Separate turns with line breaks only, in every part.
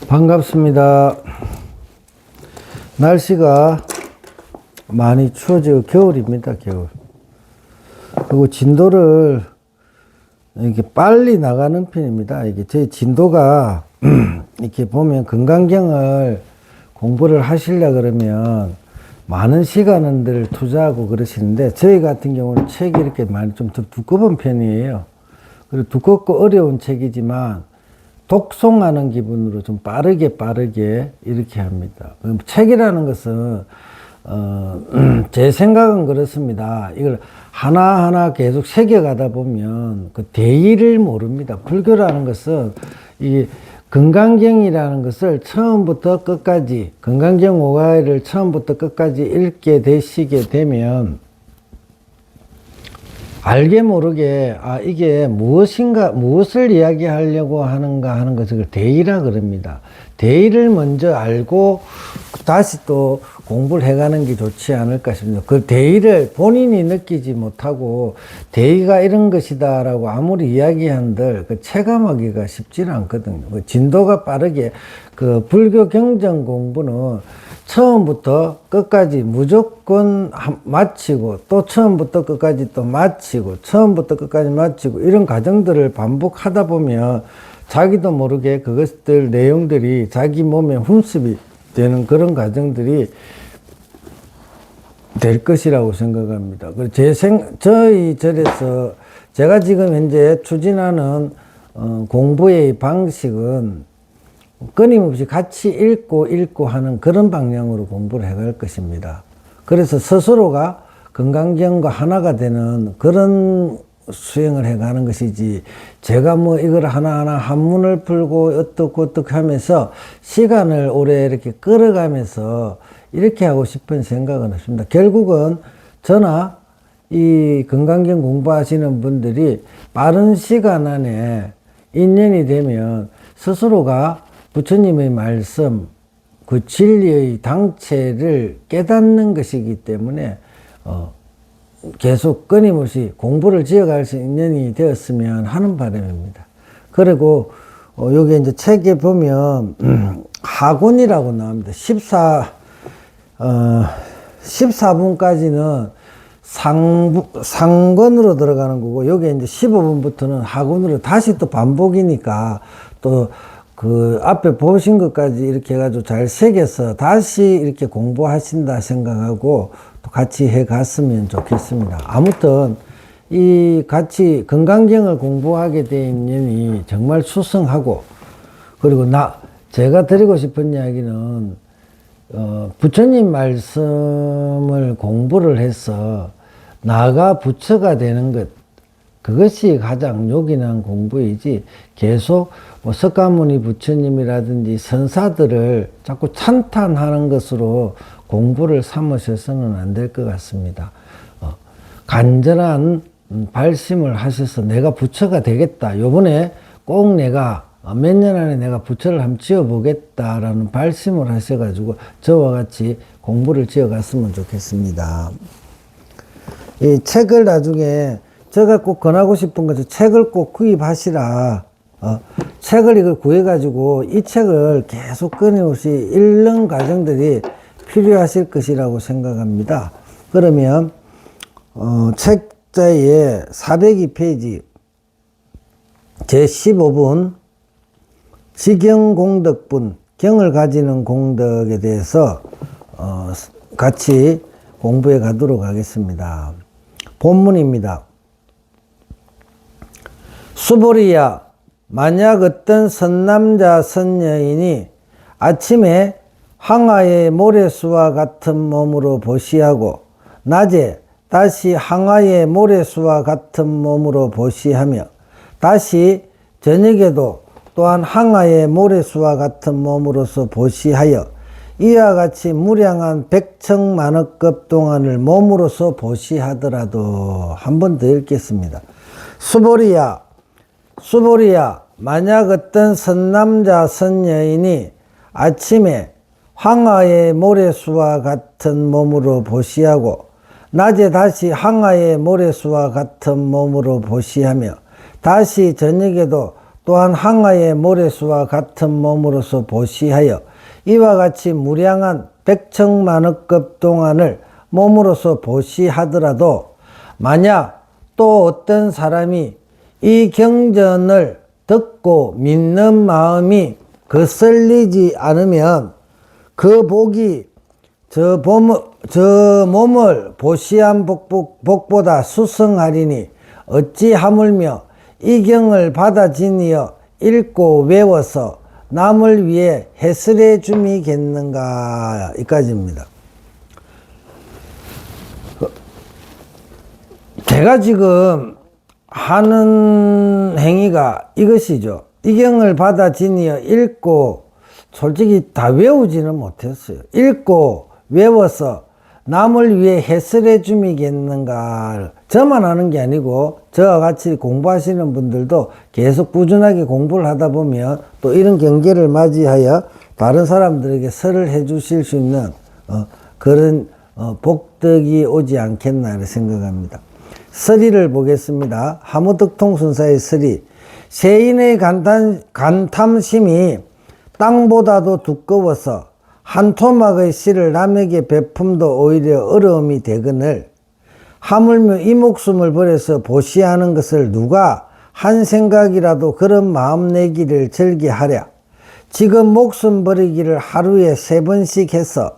반갑습니다. 날씨가 많이 추워져 겨울입니다. 겨울. 그리고 진도를 이렇게 빨리 나가는 편입니다. 이게 제 진도가 이렇게 보면 건강경을 공부를 하시려 그러면 많은 시간을 투자하고 그러시는데, 저희 같은 경우는 책이 이렇게 많이 좀 두꺼운 편이에요. 그리고 두껍고 어려운 책이지만 독송하는 기분으로 좀 빠르게 이렇게 합니다. 책이라는 것은 제 생각은 그렇습니다. 이걸 하나하나 계속 새겨가다 보면 그 대의를 모릅니다. 불교라는 것은 이 건강경이라는 것을 처음부터 끝까지, 건강경 5가를 처음부터 끝까지 읽게 되시게 되면 알게 모르게 이게 무엇을 이야기하려고 하는가 하는 것을 대의라 그럽니다. 대의를 먼저 알고 다시 또 공부를 해가는 게 좋지 않을까 싶습니다. 그 대의를 본인이 느끼지 못하고 대의가 이런 것이다 라고 아무리 이야기한들 체감하기가 쉽지는 않거든요. 진도가 빠르게 그 불교 경전 공부는 처음부터 끝까지 무조건 마치고, 또 처음부터 끝까지 또 마치고, 처음부터 끝까지 마치고, 이런 과정들을 반복하다 보면 자기도 모르게 그것들 내용들이 자기 몸에 흡습이 되는 그런 과정들이 될 것이라고 생각합니다. 저희 절에서 제가 지금 현재 추진하는 공부의 방식은 끊임없이 같이 읽고 하는 그런 방향으로 공부를 해갈 것입니다. 그래서 스스로가 건강경과 하나가 되는 그런 수행을 해가는 것이지, 제가 이걸 하나하나 한문을 풀고 어떻게 하면서 시간을 오래 이렇게 끌어가면서 이렇게 하고 싶은 생각은 없습니다. 결국은 저나 이 건강경 공부하시는 분들이 빠른 시간 안에 인연이 되면 스스로가 부처님의 말씀, 그 진리의 당체를 깨닫는 것이기 때문에 계속 끊임없이 공부를 지어갈 수 있는 인연이 되었으면 하는 바람입니다. 그리고 여기 이제 책에 보면 하군이라고 나옵니다. 14분까지는 상권으로 들어가는 거고, 여기 이제 15분부터는 하군으로 다시 또 반복이니까 또 그 앞에 보신 것까지 이렇게 해가지고 잘 새겨서 다시 이렇게 공부하신다 생각하고 또 같이 해 갔으면 좋겠습니다. 아무튼 이 같이 건강경을 공부하게 된 인연이 정말 수승하고, 그리고 제가 드리고 싶은 이야기는 부처님 말씀을 공부를 해서 나가 부처가 되는 것, 그것이 가장 요긴한 공부이지, 계속 석가모니 부처님이라든지 선사들을 자꾸 찬탄하는 것으로 공부를 삼으셔서는 안 될 것 같습니다. 간절한 발심을 하셔서 내가 부처가 되겠다, 요번에 꼭 내가 몇 년 안에 내가 부처를 한번 지어보겠다라는 발심을 하셔가지고 저와 같이 공부를 지어갔으면 좋겠습니다. 이 책을 나중에 제가 꼭 권하고 싶은 것은 책을 꼭 구입하시라. 책을 이걸 구해가지고 이 책을 계속 끊임없이 읽는 과정들이 필요하실 것이라고 생각합니다. 그러면 책자의 402페이지 제15분 지경공덕분, 경을 가지는 공덕에 대해서 같이 공부해 가도록 하겠습니다. 본문입니다. 수보리야, 만약 어떤 선남자 선여인이 아침에 항아의 모래수와 같은 몸으로 보시하고 낮에 다시 항아의 모래수와 같은 몸으로 보시하며 다시 저녁에도 또한 항아의 모래수와 같은 몸으로서 보시하여 이와 같이 무량한 백청만억급 동안을 몸으로서 보시하더라도, 한 번 더 읽겠습니다. 수보리야, 만약 어떤 선남자 선여인이 아침에 황하의 모래수와 같은 몸으로 보시하고 낮에 다시 항아의 모래수와 같은 몸으로 보시하며 다시 저녁에도 또한 항아의 모래수와 같은 몸으로서 보시하여 이와 같이 무량한 백천만억급 동안을 몸으로서 보시하더라도 만약 또 어떤 사람이 이 경전을 듣고 믿는 마음이 거슬리지 않으면 그 복이 저 몸을 보시한 복보다 수성하리니 어찌 하물며 이 경을 받아 지니어 읽고 외워서 남을 위해 해설해 줌이겠는가. 이까지입니다. 제가 지금 하는 행위가 이것이죠. 이 경을 받아 지니어 읽고, 솔직히 다 외우지는 못했어요. 읽고 외워서 남을 위해 해설해 줌이겠는가. 저만 하는 게 아니고 저와 같이 공부하시는 분들도 계속 꾸준하게 공부를 하다 보면 또 이런 경계를 맞이하여 다른 사람들에게 설을 해 주실 수 있는 그런 복덕이 오지 않겠나 생각합니다. 서리를 보겠습니다. 하무득통순사의 서리. 세인의 간탐심이 땅보다도 두꺼워서 한 토막의 씨를 남에게 베품도 오히려 어려움이 되거늘 하물며 이 목숨을 버려서 보시하는 것을 누가 한 생각이라도 그런 마음 내기를 절개하랴. 지금 목숨 버리기를 하루에 3번씩 해서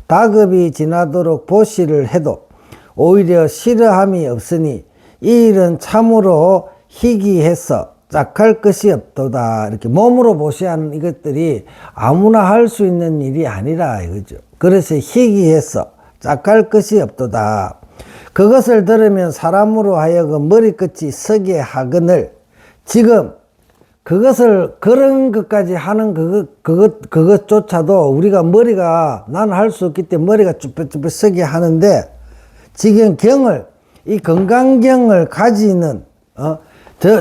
다급이 지나도록 보시를 해도 오히려 싫어함이 없으니 이 일은 참으로 희귀해서 짝할 것이 없도다. 이렇게 몸으로 보시하는 이것들이 아무나 할 수 있는 일이 아니라 이거죠. 그래서 희귀해서 짝할 것이 없도다. 그것을 들으면 사람으로 하여금 머리끝이 서게 하거늘 지금 그것을 그런 것까지 하는 그것조차도 우리가 머리가 나는 할 수 없기 때문에 머리가 쭈뼛쭈뼛 서게 하는데 지금 경을 이 건강경을 가지는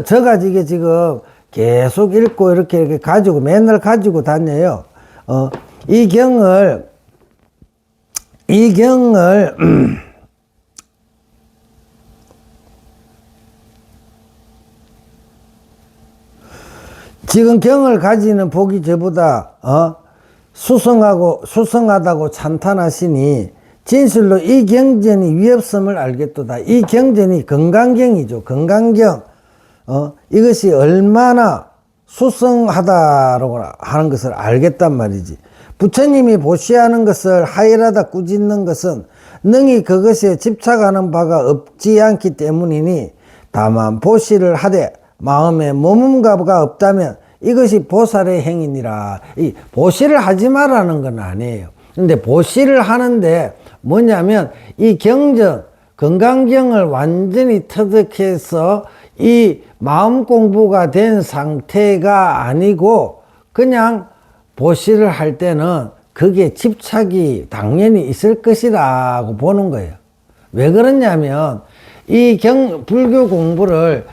저가 이게 지금 계속 읽고 이렇게 가지고 맨날 가지고 다녀요. 이 경을 지금 경을 가지는 복이 저보다 수성하다고 찬탄하시니 진실로 이 경전이 위협성을 알겠도다. 이 경전이 건강경이죠. 건강경. 이것이 얼마나 수성하다라고 하는 것을 알겠단 말이지. 부처님이 보시하는 것을 하이라다 꾸짖는 것은 능히 그것에 집착하는 바가 없지 않기 때문이니 다만 보시를 하되 마음에 머문가가 없다면 이것이 보살의 행위니라. 이 보시를 하지 말라는 건 아니에요. 근데 보시를 하는데 뭐냐면 이 경전, 건강경을 완전히 터득해서 이 마음 공부가 된 상태가 아니고 그냥 보시를 할 때는 그게 집착이 당연히 있을 것이라고 보는 거예요. 왜 그러냐면 이 불교 공부를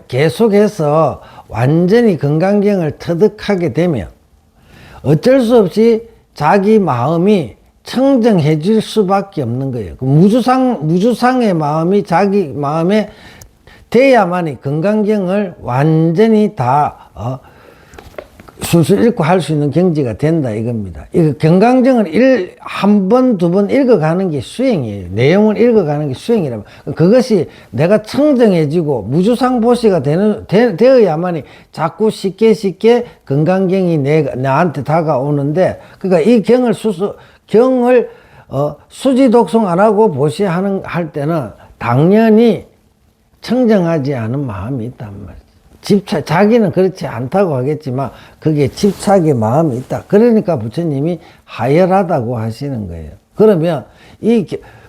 계속해서 완전히 건강경을 터득하게 되면 어쩔 수 없이 자기 마음이 청정해질 수밖에 없는 거예요. 무주상의 마음이 자기 마음에 돼야만이 건강경을 완전히 다 술술 읽고 할 수 있는 경지가 된다 이겁니다. 이거 건강경을 한 번, 두 번 읽어가는 게 수행이에요. 내용을 읽어가는 게 수행이라면 그것이 내가 청정해지고 무주상보시가 되어야만이 자꾸 쉽게 건강경이 나한테 다가오는데, 그러니까 이 경을 수지독송 안 하고 할 때는 당연히 청정하지 않은 마음이 있단 말이에요. 자기는 그렇지 않다고 하겠지만 그게 집착의 마음이 있다. 그러니까 부처님이 하열하다고 하시는 거예요. 그러면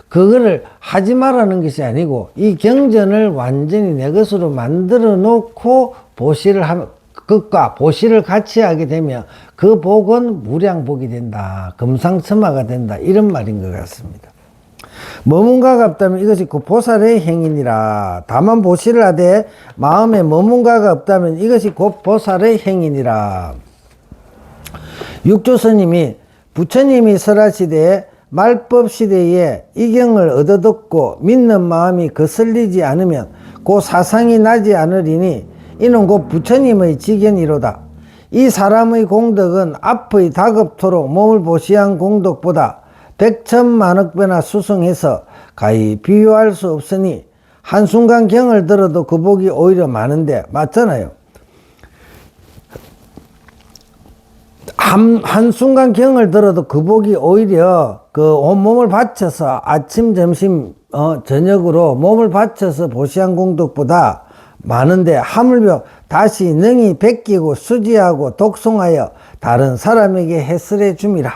그거를 하지 말라는 것이 아니고 이 경전을 완전히 내 것으로 만들어 놓고 보시를 하면, 그것과 보시를 같이 하게 되면 그 복은 무량복이 된다. 금상첨화가 된다. 이런 말인 것 같습니다. 머문가가 없다면 이것이 그 보살의 행위니라. 다만 보시를 하되 마음에 머문가가 없다면 이것이 곧 보살의 행위니라. 육조스님이 부처님이 설하시되 말법 시대에 이 경을 얻어듣고 믿는 마음이 거슬리지 않으면 그 사상이 나지 않으리니 이는 곧 부처님의 직연이로다. 이 사람의 공덕은 앞의 다급토록 몸을 보시한 공덕보다 백천만억 배나 수승해서 가히 비유할 수 없으니 한순간 경을 들어도 그 복이 오히려 많은데, 맞잖아요. 한순간 경을 들어도 그 복이 오히려 그 온몸을 바쳐서 아침, 점심, 저녁으로 몸을 바쳐서 보시한 공덕보다 많은데, 하물며 다시 능히 베끼고 수지하고 독송하여 다른 사람에게 해설해 줌이라.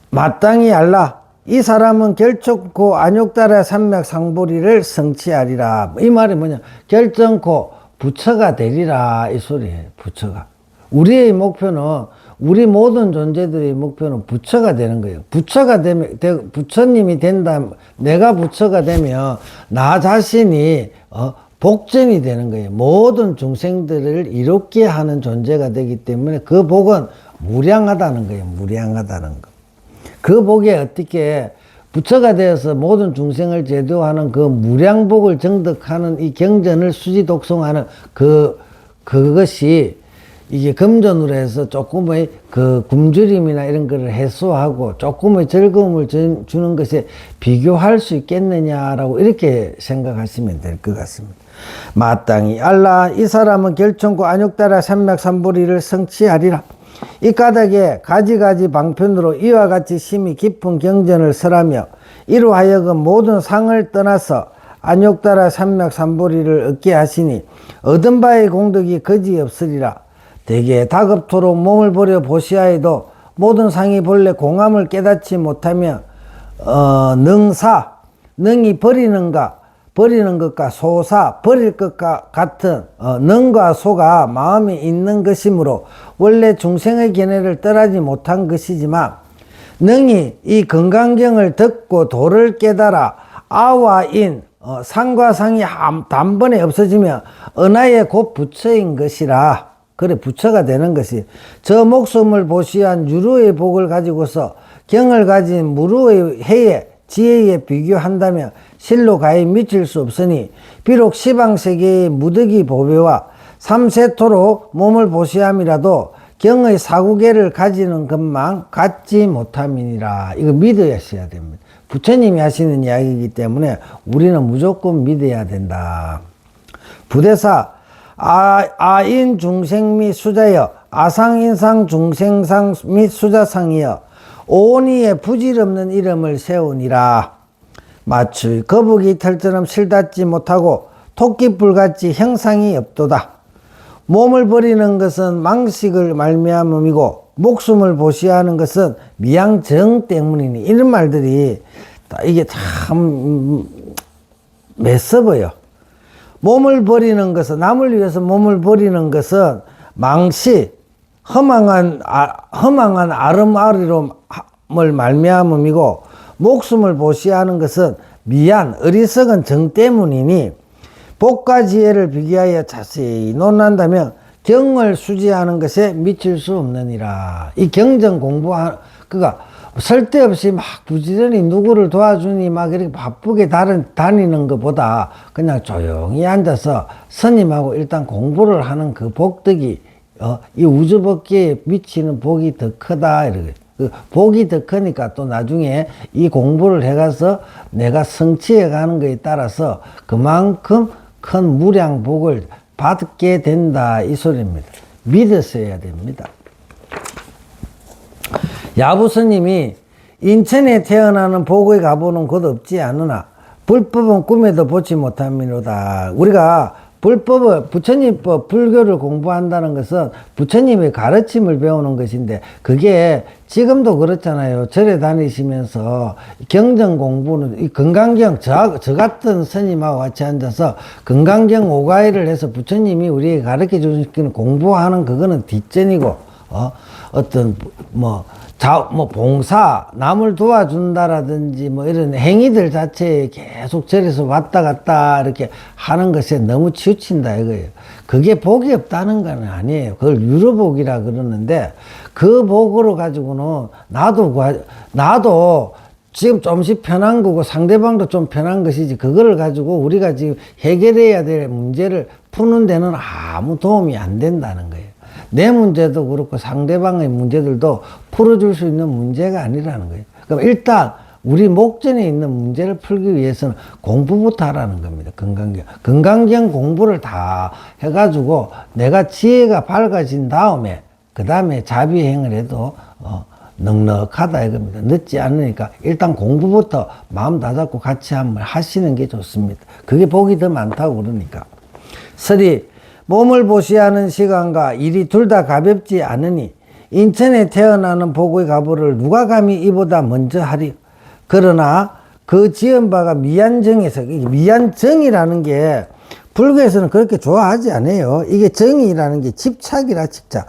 마땅히 알라. 이 사람은 결정코 안욕달아 삼맥상보리를 성취하리라. 이 말이 뭐냐? 결정코 부처가 되리라, 이 소리예요. 부처가. 우리의 목표는, 우리 모든 존재들의 목표는 부처가 되는 거예요. 부처가 되면, 부처님이 된다, 내가 부처가 되면 나 자신이 복전이 되는 거예요. 모든 중생들을 이롭게 하는 존재가 되기 때문에 그 복은 무량하다는 거예요. 무량하다는 거. 그 복에 어떻게 부처가 되어서 모든 중생을 제도하는 그 무량복을 정득하는 이 경전을 수지 독송하는 그것이 이게 금전으로 해서 조금의 그 굶주림이나 이런 거를 해소하고 조금의 즐거움을 주는 것에 비교할 수 있겠느냐라고 이렇게 생각하시면 될 것 같습니다. 마땅히 알라. 이 사람은 결정코 안욕달아 삼맥삼보리를 성취하리라. 이 까닭에 가지가지 방편으로 이와 같이 심히 깊은 경전을 설하며 이로 하여금 모든 상을 떠나서 안욕달아 삼맥삼보리를 얻게 하시니 얻은 바의 공덕이 거지없으리라. 대개 다급토록 몸을 버려 보시하에도 모든 상이 본래 공함을 깨닫지 못하며 능이 버리는 것과 소사, 버릴 것과 같은 능과 소가 마음에 있는 것이므로 원래 중생의 견해를 떠나지 못한 것이지만, 능이 이 건강경을 듣고 도를 깨달아 아와 인, 상과 상이 단번에 없어지면 은하에 곧 부처인 것이라. 그래, 부처가 되는 것이, 저 목숨을 보시한 유루의 복을 가지고서 경을 가진 무루의 해에 지혜에 비교한다면 실로 가히 미칠 수 없으니, 비록 시방세계의 무득이 보배와 삼세토록 몸을 보시함이라도 경의 사구계를 가지는 것만 갖지 못함이니라. 이거 믿어야셔야 됩니다. 부처님이 하시는 이야기이기 때문에 우리는 무조건 믿어야 된다. 부대사 아인 중생 및 수자여 아상인상 중생상 및 수자상이여 오니에 부질없는 이름을 세우니라. 마추 거북이 털처럼 실닿지 못하고 토끼뿔같이 형상이 없도다. 몸을 버리는 것은 망식을 말미암음이고 목숨을 보시하는 것은 미양정 때문이니. 이런 말들이 이게 참 매서워요. 몸을 버리는 것은, 남을 위해서 몸을 버리는 것은 망시, 허망한 아름아리롬을 말미암음이고, 목숨을 보시하는 것은 미안, 어리석은 정 때문이니, 복과 지혜를 비교하여 자세히 논한다면 경을 수지하는 것에 미칠 수 없느니라. 이 경전 그가 쓸데없이 막 부지런히 누구를 도와주니 막 이렇게 바쁘게 다니는 것보다 그냥 조용히 앉아서 스님하고 일단 공부를 하는 그 복덕이 이 우주법계에 미치는 복이 더 크다. 이렇게. 그 복이 더 크니까 또 나중에 이 공부를 해가서 내가 성취해 가는 것에 따라서 그만큼 큰 무량복을 받게 된다. 이 소리입니다. 믿었어야 됩니다. 야부스님이 인천에 태어나는 복의 가보는 곧 없지 않으나 불법은 꿈에도 보지 못함이로다. 우리가 불법을, 부처님법, 불교를 공부한다는 것은 부처님의 가르침을 배우는 것인데, 그게 지금도 그렇잖아요. 절에 다니시면서 경전 공부는 이 건강경, 저 같은 스님하고 같이 앉아서 건강경 5가일을 해서 부처님이 우리에게 가르쳐 주시는 공부하는 그거는 뒷전이고, 어떤 봉사, 남을 도와준다라든지 이런 행위들 자체에 계속 절에서 왔다 갔다 이렇게 하는 것에 너무 치우친다 이거예요. 그게 복이 없다는 건 아니에요. 그걸 유로복이라 그러는데, 그 복으로 가지고는 나도 지금 좀씩 편한 거고 상대방도 좀 편한 것이지, 그거를 가지고 우리가 지금 해결해야 될 문제를 푸는 데는 아무 도움이 안 된다는 거예요. 내 문제도 그렇고 상대방의 문제들도 풀어줄 수 있는 문제가 아니라는 거예요. 그럼 일단 우리 목전에 있는 문제를 풀기 위해서는 공부부터 하라는 겁니다. 건강경 공부를 다 해가지고 내가 지혜가 밝아진 다음에 그 다음에 자비행을 해도 넉넉하다 이겁니다. 늦지 않으니까 일단 공부부터 마음 다잡고 같이 한번 하시는 게 좋습니다. 그게 복이 더 많다고 그러니까. 설이 몸을 보시하는 시간과 일이 둘 다 가볍지 않으니 인천에 태어나는 복의 가부를 누가 감히 이보다 먼저 하리. 그러나 그 지은 바가 미안정에서, 미안정이라는 게 불교에서는 그렇게 좋아하지 않아요. 이게 정이라는 게 집착이라 집착.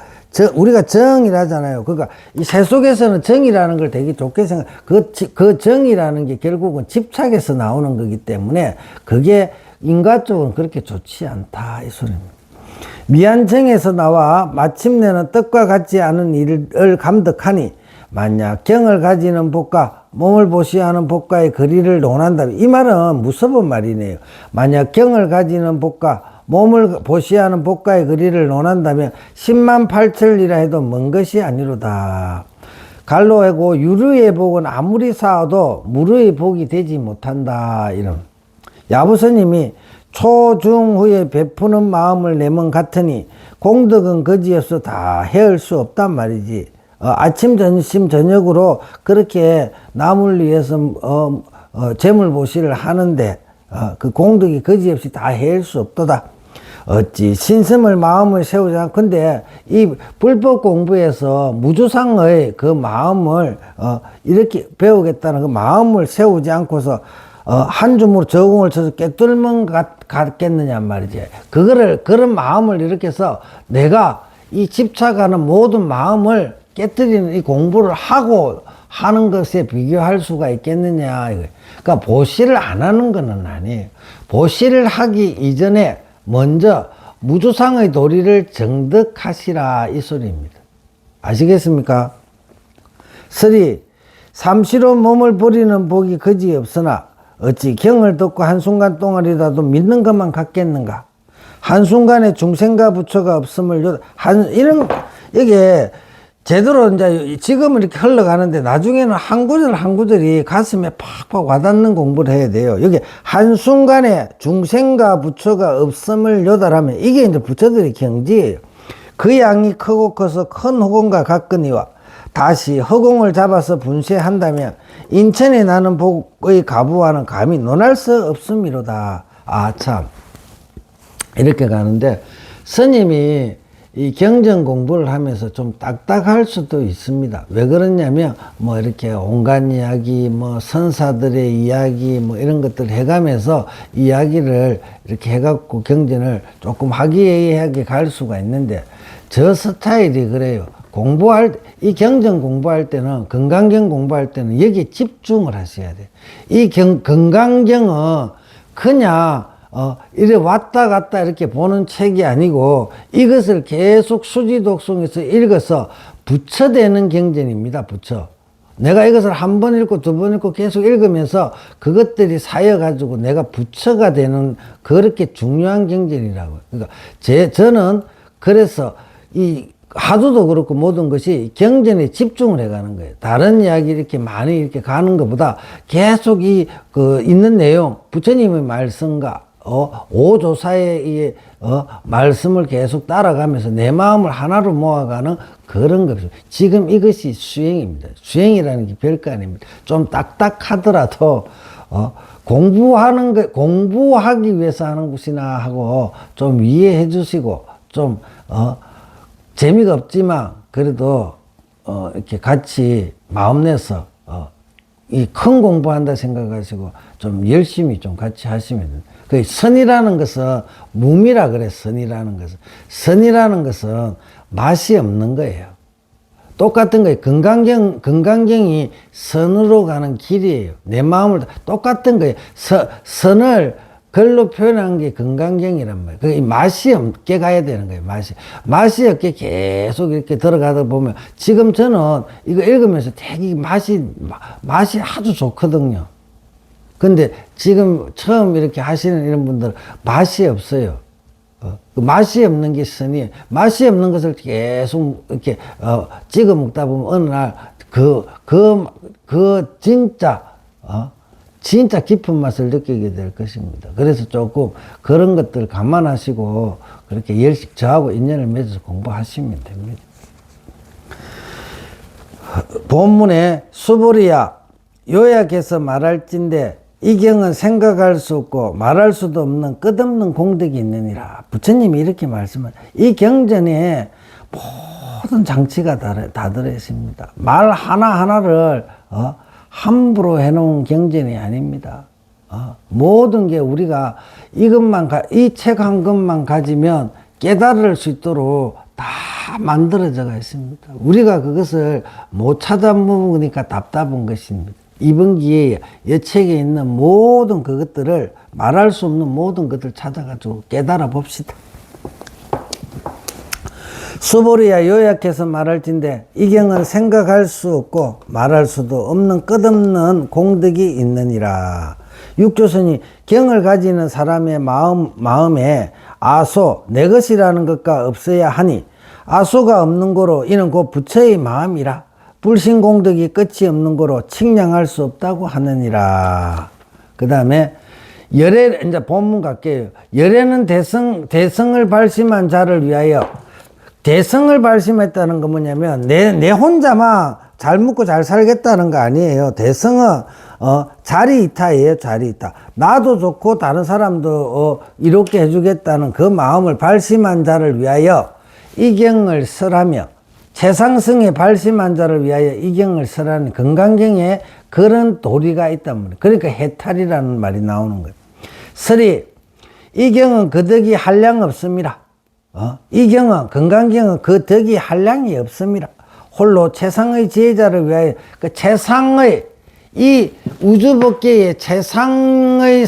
우리가 정이라잖아요. 그러니까 이 세속에서는 정이라는 걸 되게 좋게 생각, 그 정이라는 게 결국은 집착에서 나오는 거기 때문에 그게 인간적으로는 그렇게 좋지 않다. 이 소리입니다. 미안정에서 나와 마침내는 뜻과 같지 않은 일을 감득하니 만약 경을 가지는 복과 몸을 보시하는 복과의 거리를 논한다면, 이 말은 무서운 말이네요. 만약 경을 가지는 복과 몸을 보시하는 복과의 거리를 논한다면 10만 8천리라 해도 먼 것이 아니로다. 갈로하고 유르의 복은 아무리 쌓아도 무르의 복이 되지 못한다. 이런 야부스님이 초중후에 베푸는 마음을 내면 같으니 공덕은 거지여서 다 헤을 수 없단 말이지. 아침 점심 저녁으로 그렇게 남을 위해서 재물 보시를 하는데 그 공덕이 거지없이 다 헤일 수 없도다. 어찌 신심을 마음을 세우지 않고, 근데 이 불법 공부에서 무주상의 그 마음을 이렇게 배우겠다는 그 마음을 세우지 않고서 한 줌으로 저공을 쳐서 꿰뚫면 같겠느냐 말이지. 그런 마음을 이렇게 해서 내가 이 집착하는 모든 마음을 깨뜨리는 이 공부를 하고 하는 것에 비교할 수가 있겠느냐. 그러니까 보시를 안 하는 것은 아니에요. 보시를 하기 이전에 먼저 무주상의 도리를 정득하시라 이 소리입니다. 아시겠습니까? 설이 삼시로 몸을 버리는 복이 거지없으나 어찌 경을 듣고 한순간 동안이라도 믿는 것만 같겠는가. 한순간에 중생과 부처가 없음을 이게 제대로 이제 지금은 이렇게 흘러가는데 나중에는 한 구절 한 구절이 가슴에 팍팍 와닿는 공부를 해야 돼요. 여기 한순간에 중생과 부처가 없음을 요달하면 이게 이제 부처들의 경지예요. 그 양이 크고 커서 큰 허공과 같거니와 다시 허공을 잡아서 분쇄한다면 인천에 나는 복의 가부와는 감히 논할 수 없음이로다. 아, 참. 이렇게 가는데 스님이 이 경전 공부를 하면서 좀 딱딱할 수도 있습니다. 왜 그러냐면 뭐 이렇게 온갖 이야기, 뭐 선사들의 이야기, 뭐 이런 것들 해가면서 이야기를 이렇게 해갖고 경전을 조금 화기애애하게 갈 수가 있는데 저 스타일이 그래요. 이 경전 공부할 때는, 건강경 공부할 때는 여기에 집중을 하셔야 돼요. 이 건강경은 그냥 이래 왔다 갔다 이렇게 보는 책이 아니고 이것을 계속 수지독송해서 읽어서 부처되는 경전입니다. 부처. 내가 이것을 한 번 읽고 두 번 읽고 계속 읽으면서 그것들이 쌓여가지고 내가 부처가 되는 그렇게 중요한 경전이라고요. 그러니까 저는 그래서 이 하도도 그렇고 모든 것이 경전에 집중을 해가는 거예요. 다른 이야기 이렇게 많이 이렇게 가는 것보다 계속 있는 내용, 부처님의 말씀과 오조사의 이 말씀을 계속 따라가면서 내 마음을 하나로 모아가는 그런 것이죠. 지금 이것이 수행입니다. 수행이라는 게 별거 아닙니다. 좀 딱딱하더라도 공부하기 위해서 하는 것이나 하고 좀 이해해 주시고 좀 재미가 없지만 그래도 이렇게 같이 마음 내서 이 큰 공부한다 생각하시고 좀 열심히 좀 같이 하시면 됩니다. 그 선이라는 것은 무미라 그래. 선이라는 것은 맛이 없는 거예요. 똑같은 거예요. 건강경이 선으로 가는 길이에요. 내 마음을 똑같은 거예요. 선을 글로 표현한 게 건강경이란 말이에요. 그게 맛이 없게 가야 되는 거예요. 맛이 없게 계속 이렇게 들어가다 보면 지금 저는 이거 읽으면서 되게 맛이 아주 좋거든요. 근데 지금 처음 이렇게 하시는 이런 분들 맛이 없어요. 그 맛이 없는 게 선이, 맛이 없는 것을 계속 이렇게 찍어 먹다 보면 어느 날 진짜 진짜 깊은 맛을 느끼게 될 것입니다. 그래서 조금 그런 것들 감안하시고 그렇게 열심히 저하고 인연을 맺어서 공부하시면 됩니다. 본문에 수보리야 요약해서 말할진대 이 경은 생각할 수 없고 말할 수도 없는 끝없는 공덕이 있느니라. 부처님이 이렇게 말씀을, 이 경전에 모든 장치가 다 들어있습니다. 말 하나하나를 함부로 해놓은 경전이 아닙니다. 모든 게 우리가 이것만 이 책 한 권만 가지면 깨달을 수 있도록 다 만들어져가 있습니다. 우리가 그것을 못 찾아보니까 답답한 것입니다. 이번 기회에 이 책에 있는 모든 그것들을 말할 수 없는 모든 것을 찾아가지고 깨달아 봅시다. 수보리야 요약해서 말할진대 이 경은 생각할 수 없고 말할 수도 없는 끝없는 공덕이 있느니라. 육조선이 경을 가지는 사람의 마음에 아소 내 것이라는 것과 없어야 하니 아소가 없는 거로 이는 곧 부처의 마음이라. 불신공덕이 끝이 없는 거로 측량할 수 없다고 하느니라. 그 다음에 열애, 이제 본문 갈게요. 열애는 대성을 발심한 자를 위하여. 대성을 발심했다는 건 뭐냐면 내 혼자만 잘 먹고 잘 살겠다는 거 아니에요. 대성은 자리이타예요. 자리이타. 나도 좋고 다른 사람도 이롭게 해주겠다는 그 마음을 발심한 자를 위하여 이 경을 설하며, 최상승에 발심한 자를 위하여 이 경을 설하는 건강경에 그런 도리가 있단 말이에요. 그러니까 해탈이라는 말이 나오는 거예요. 설이 이 경은 그 덕이 한량 없습니다. 이 경은 건강경은 그 덕이 한량이 없습니다. 홀로 최상의 지혜자를 위하여 그 최상의 이 우주법계의 최상의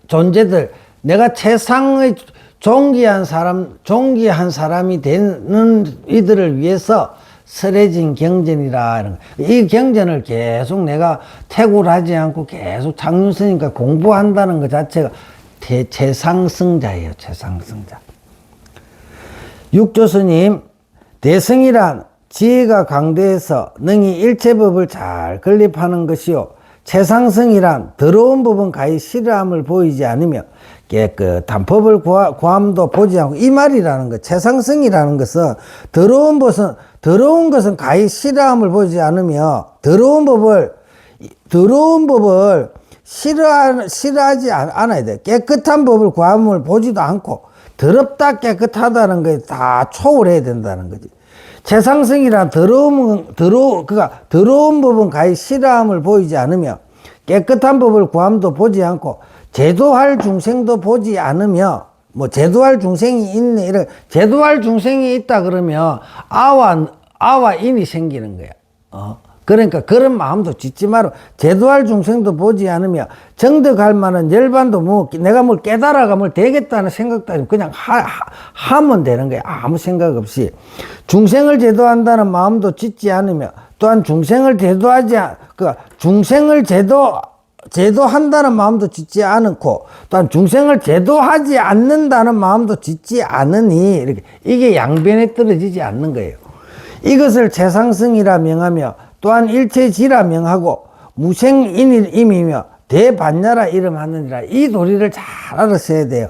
존재들, 내가 최상의 존귀한 사람이 되는 이들을 위해서 설해진 경전이라. 이 경전을 계속 내가 태굴하지 않고 계속 장윤스님과 공부한다는 것 자체가 최상승자예요. 최상승자. 육조스님, 대승이란 지혜가 강대해서 능히 일체법을 잘 건립하는 것이요, 최상승이란 더러운 법은 가히 싫어함을 보이지 않으며 깨끗한 법을 구함도 보지 않고, 이 말이라는 것, 최상승이라는 것은 더러운 것은 가히 싫어함을 보이지 않으며 더러운 법을 싫어하지 않아야 돼. 깨끗한 법을 구함을 보지도 않고 더럽다 깨끗하다는 것에 다 초월해야 된다는 거지. 최상승이란 더러운 법은 가히 싫어함을 보이지 않으며 깨끗한 법을 구함도 보지 않고 제도할 중생도 보지 않으며, 뭐 제도할 중생이 있네, 이런 제도할 중생이 있다 그러면 아와 인이 생기는 거야. 그러니까 그런 마음도 짓지 마라. 제도할 중생도 보지 않으며 정득할 만한 열반도 뭐 내가 뭘 깨달아가 뭘 되겠다는 생각도 아니고 그냥 하면 되는 거야. 아무 생각 없이. 중생을 제도한다는 마음도 짓지 않으며, 또한 중생을 제도한다는 마음도 짓지 않고, 또한 중생을 제도하지 않는다는 마음도 짓지 않으니, 이렇게 이게 양변에 떨어지지 않는 거예요. 이것을 최상승이라 명하며 또한 일체지라 명하고 무생인임이며 대반야라 이름하느니라. 이 도리를 잘 알았어야 돼요.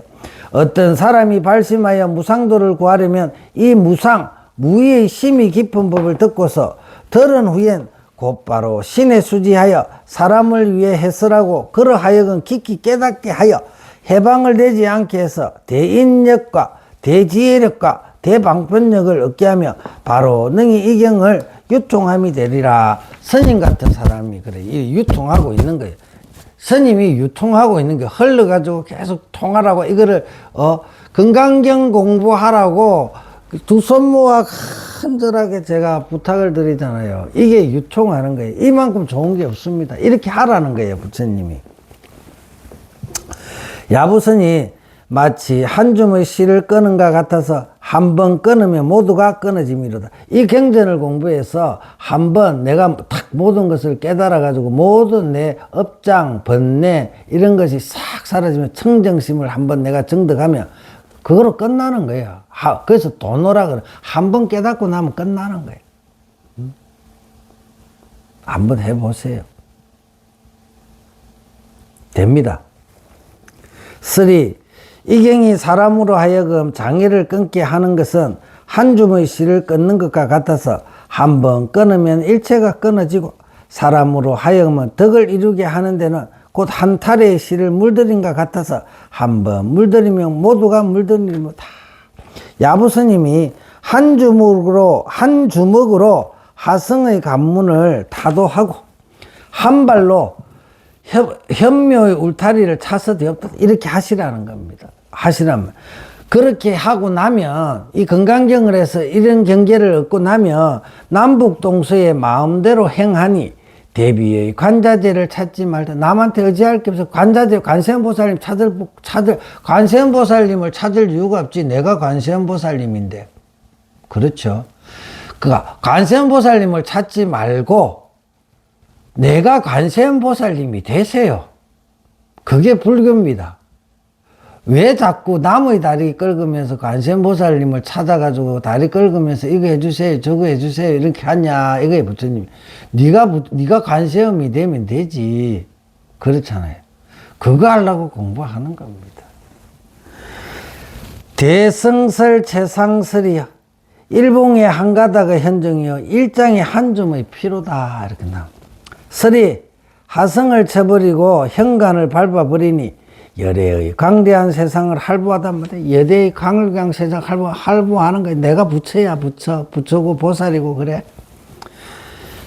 어떤 사람이 발심하여 무상도를 구하려면 이 무의 심이 깊은 법을 듣고서 들은 후엔 곧바로 신에 수지하여 사람을 위해 해설하고 그러하여금 깊이 깨닫게 하여 해방을 내지 않게 해서 대인력과 대지혜력과 대방편력을 얻게 하며 바로 능히 이 경을 유통함이 되리라. 스님 같은 사람이 그래 유통하고 있는 거예요. 스님이 유통하고 있는 게 흘러가지고 계속 통하라고, 이거를 건강경 공부하라고 두 손 모아 간절하게 제가 부탁을 드리잖아요. 이게 유통하는 거예요. 이만큼 좋은 게 없습니다. 이렇게 하라는 거예요, 부처님이. 야부선이 마치 한 줌의 실을 끄는 것 같아서 한 번 끊으면 모두가 끊어짐이로다. 이 경전을 공부해서 한 번 내가 탁 모든 것을 깨달아 가지고 모든 내 업장, 번뇌 이런 것이 싹 사라지면 청정심을 한 번 내가 정득하면 그거로 끝나는 거예요. 그래서 도노라 그래. 한번 깨닫고 나면 끝나는 거예요. 한번 해보세요. 됩니다. 3. 이경이 사람으로 하여금 장애를 끊게 하는 것은 한 줌의 실을 끊는 것과 같아서 한번 끊으면 일체가 끊어지고 사람으로 하여금은 덕을 이루게 하는 데는 곧 한 타래의 실을 물들인 것 같아서 한번 물들이면 모두가 물들이다. 야부스님이 한 주먹으로 하성의 관문을 타도하고 한 발로 현묘의 울타리를 차서 되었다. 이렇게 하시라는 겁니다. 하시라면. 그렇게 하고 나면 이 건강경을 해서 이런 경계를 얻고 나면 남북 동서의 마음대로 행하니 대비의 관자재를 찾지 말다. 남한테 의지할 게 없어. 관자재, 관세음보살님 관세음보살님을 찾을 이유가 없지. 내가 관세음보살님인데. 그렇죠. 그가 관세음보살님을 찾지 말고 내가 관세음보살님이 되세요. 그게 불교입니다. 왜 자꾸 남의 다리 긁으면서 관세음보살님을 찾아가지고 다리 긁으면서 이거 해주세요, 저거 해주세요 이렇게 하냐. 이거에 부처님, 네가 관세음이 되면 되지. 그렇잖아요. 그거 하려고 공부하는 겁니다. 대성설 최상설이여 일봉의 한 가닥의 현정이여 일장의 한 줌의 피로다. 이렇게 나옵니다. 설이 하성을 쳐버리고 현관을 밟아버리니 열애의 광대한 세상을 할부하단 말이야. 열애의 광대한 세상을 할부하는 거야. 내가 부처야. 부처고 보살이고 그래.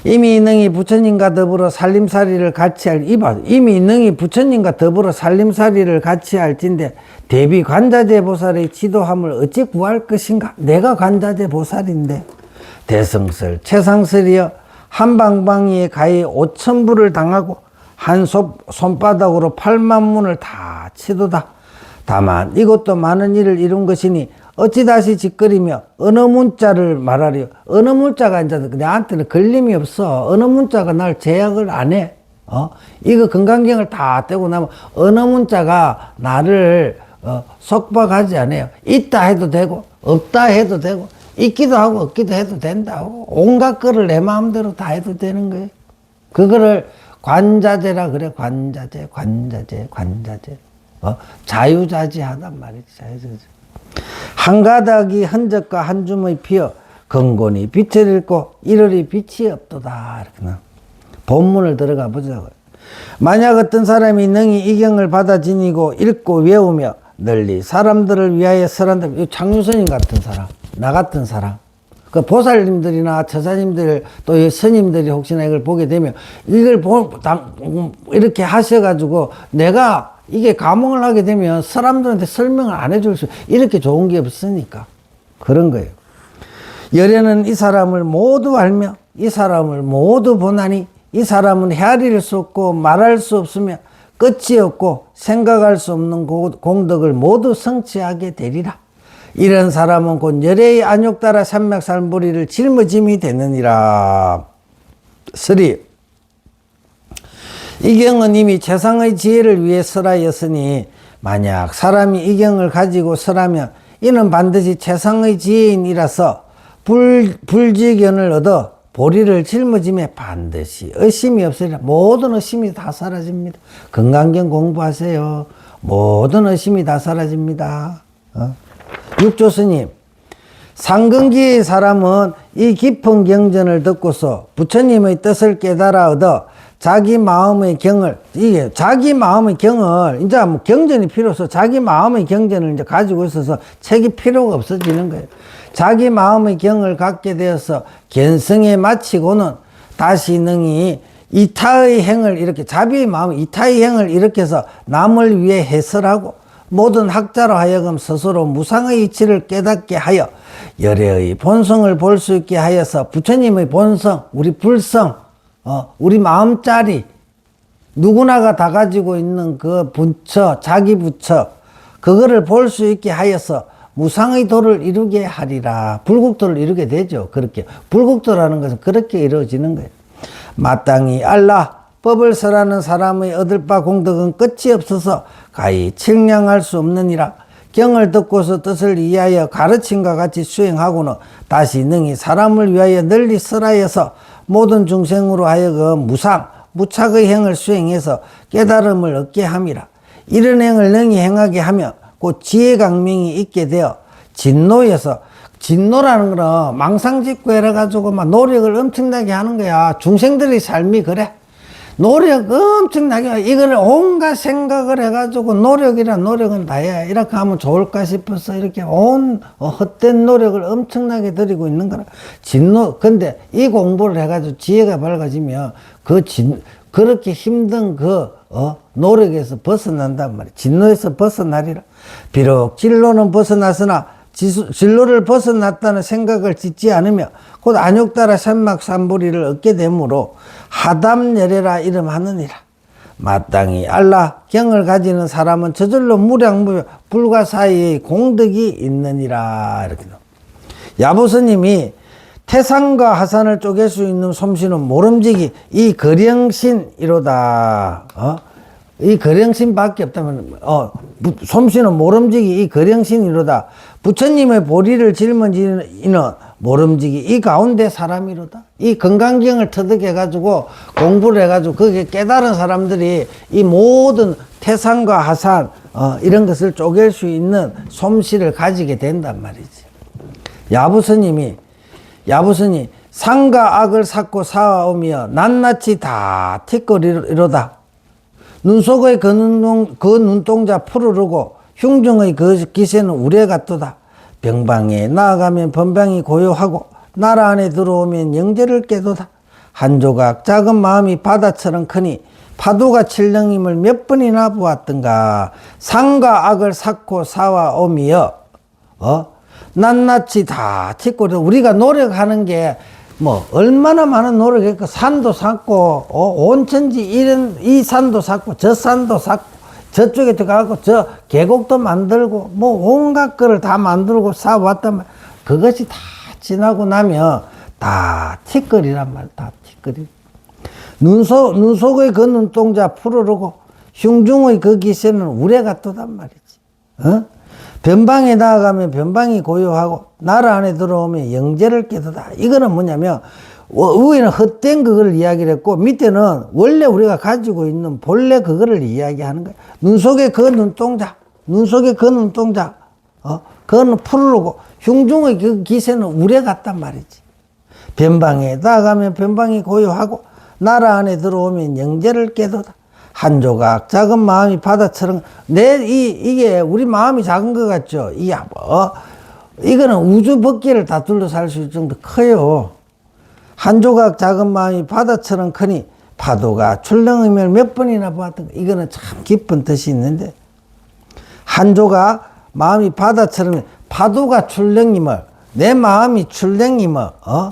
이미 능히 부처님과 더불어 살림살이를 같이 이미 능히 부처님과 더불어 살림살이를 같이 할진데 대비 관자재 보살의 지도함을 어찌 구할 것인가. 내가 관자재 보살인데. 대성설 최상설이여 한방방이에 가히 5,000부를 당하고 한 손바닥으로 8만 문을 다 치도다. 다만 이것도 많은 일을 이룬 것이니 어찌 다시 짓거리며 어느 문자를 말하려. 어느 문자가 이제 나한테는 걸림이 없어. 어느 문자가 날 제약을 안 해. 이거 건강경을 다 떼고 나면 어느 문자가 나를 속박하지 않아요. 있다 해도 되고 없다 해도 되고 있기도 하고 없기도 해도 된다고. 온갖 거를 내 마음대로 다 해도 되는 거예요. 그거를 관자재라 그래. 관자재. 자유자재하단 말이지. 자유자재. 한 가닥이 흔적과 한 줌의 피어 건곤이 빛을 잃고 이르리 빛이 없도다. 이렇게 본문을 들어가 보자고요. 만약 어떤 사람이 능히 이 경을 받아 지니고 읽고 외우며 널리 사람들을 위하여 설한다. 장유선님 같은 사람, 나 같은 사람, 그 보살님들이나 처사님들 또 스님들이 혹시나 이걸 보게 되면 이걸 이렇게 하셔가지고 내가 이게 감흥을 하게 되면 사람들한테 설명을 안 해줄 수, 이렇게 좋은 게 없으니까 그런 거예요. 열애는 이 사람을 모두 알며 이 사람을 모두 보나니 이 사람은 헤아릴 수 없고 말할 수 없으며 끝이 없고 생각할 수 없는 공덕을 모두 성취하게 되리라. 이런 사람은 곧 열애의 안욕 따라 삼맥살무리를 짊어짐이 되느니라. 3. 이 경은 이미 최상의 지혜를 위해 설하였으니 만약 사람이 이 경을 가지고 설하면 이는 반드시 최상의 지혜인이라서 불지견을 얻어 보리를 짊어짐에 반드시 의심이 없으리라. 모든 의심이 다 사라집니다. 건강경 공부하세요. 모든 의심이 다 사라집니다. 육조스님, 상근기의 사람은 이 깊은 경전을 듣고서 부처님의 뜻을 깨달아 얻어 자기 마음의 경을, 이게 자기 마음의 경을, 이제 뭐 경전이 필요 없어. 자기 마음의 경전을 이제 가지고 있어서 책이 필요가 없어지는 거예요. 자기 마음의 경을 갖게 되어서 견성에 마치고는 다시 능히 이타의 행을 이렇게, 자비의 마음, 이타의 행을 일으켜서 남을 위해 해설하고 모든 학자로 하여금 스스로 무상의 이치를 깨닫게 하여 열애의 본성을 볼 수 있게 하여서 부처님의 본성, 우리 불성, 우리 마음짜리 누구나가 다 가지고 있는 그 부처, 자기 부처, 그거를 볼 수 있게 하여서 무상의 도를 이루게 하리라. 불국도를 이루게 되죠. 그렇게 불국도라는 것은 그렇게 이루어지는 거예요. 마땅히 알라 법을 설하는 사람의 얻을 바 공덕은 끝이 없어서 가히 측량할 수 없느니라. 경을 듣고서 뜻을 이해하여 가르침과 같이 수행하고는 다시 능히 사람을 위하여 널리 설하여서 모든 중생으로 하여금 무착의 행을 수행해서 깨달음을 얻게 함이라. 이런 행을 능히 행하게 하며 곧 지혜 강명이 있게 되어 진노에서, 진노라는 거는 망상짓고 해가지고 막 노력을 엄청나게 하는 거야. 중생들의 삶이 그래. 노력 엄청나게, 이걸 온갖 생각을 해가지고 노력은 다 해. 이렇게 하면 좋을까 싶어서 이렇게 헛된 노력을 엄청나게 들이고 있는 거라. 근데 이 공부를 해가지고 지혜가 밝아지면 그렇게 힘든 노력에서 벗어난단 말이야. 진노에서 벗어나리라. 비록 진로는 벗어났으나 진로를 벗어났다는 생각을 짓지 않으며 곧 안욕따라 삼막삼부리를 얻게 되므로 하담열애라 이름하느니라. 마땅히 알라 경을 가지는 사람은 저절로 무량무별 불가사의의 공덕이 있느니라. 이렇게 야부스님이 태산과 하산을 쪼갤 수 있는 솜씨는 모름지기 이 거령신이로다. 이 거령신밖에 없다면 솜씨는 모름지기 이 거령신이로다. 부처님의 보리를 짊어지는 이는 모름지기 이 가운데 사람이로다. 이 건강경을 터득해 가지고 공부를 해 가지고 그게 깨달은 사람들이 이 모든 태산과 하산 이런 것을 쪼갤 수 있는 솜씨를 가지게 된단 말이지. 야부스님이 상과 악을 삭고 사오며 낱낱이 다 티끌이로다. 눈속의 그 눈동자 푸르르고 흉중의 그 기세는 우레 같도다. 병방에 나아가면 번방이 고요하고 나라 안에 들어오면 영재를 깨도다. 한 조각 작은 마음이 바다처럼 크니 파도가 칠령임을 몇 번이나 보았던가. 상과 악을 삭고 사와오며 낱낱이 다 짓고 우리가 노력하는 게 얼마나 많은 노력했고 산도 샀고 온천지 이 산도 샀고 저 산도 샀고 저쪽에 들어가고 저 계곡도 만들고 온갖 거를 다 만들고 사왔단 말이야. 그것이 다 지나고 나면 다 티끌이란 말이야. 다 티끌이. 눈속의 그 눈동자 푸르르고 흉중의 그 기세는 우레 같도단 말이지. 변방에 나아가면 변방이 고요하고 나라 안에 들어오면 영재를 깨도다. 이거는 뭐냐면 위에는 헛된 그거를 이야기를 했고 밑에는 원래 우리가 가지고 있는 본래 그거를 이야기하는 거야. 눈속에 그 눈동자 그거는 푸르르고 흉중의 그 기세는 우레 같단 말이지. 변방에 나아가면 변방이 고요하고 나라 안에 들어오면 영재를 깨도다. 한 조각 작은 마음이 바다처럼 이게 우리 마음이 작은 것 같죠. 이거는 우주 법계를 다 둘러살 수 있을 정도 커요. 한 조각 작은 마음이 바다처럼 크니 파도가 출렁이면 몇 번이나 보았던 거. 이거는 참 깊은 뜻이 있는데 한 조각 마음이 바다처럼 파도가 출렁임을 내 마음이 출렁임을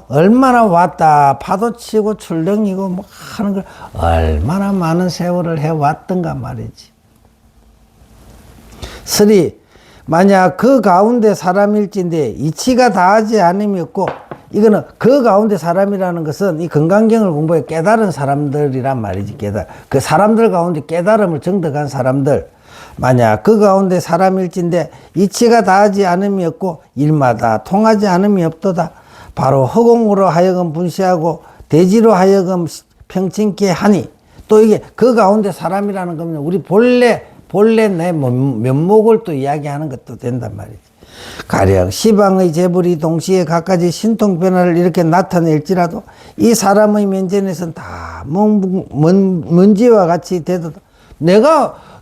얼마나 왔다 파도치고 출렁이고 하는 걸 얼마나 많은 세월을 해왔던가 말이지. 스리 만약 그 가운데 사람일진데 이치가 다하지 않음이 없고 이거는 그 가운데 사람이라는 것은 이 건강경을 공부해 깨달은 사람들이란 말이지. 그 사람들 가운데 깨달음을 정득한 사람들. 만약 그 가운데 사람일진데 이치가 다하지 않음이 없고 일마다 통하지 않음이 없도다. 바로 허공으로 하여금 분시하고 대지로 하여금 평칭케 하니 또 이게 그 가운데 사람이라는 거면 우리 본래 내 면목을 또 이야기하는 것도 된단 말이지. 가령 시방의 재불이 동시에 각가지 신통 변화를 이렇게 나타낼지라도 이 사람의 면전에서는 다 먼지와 같이 되도다.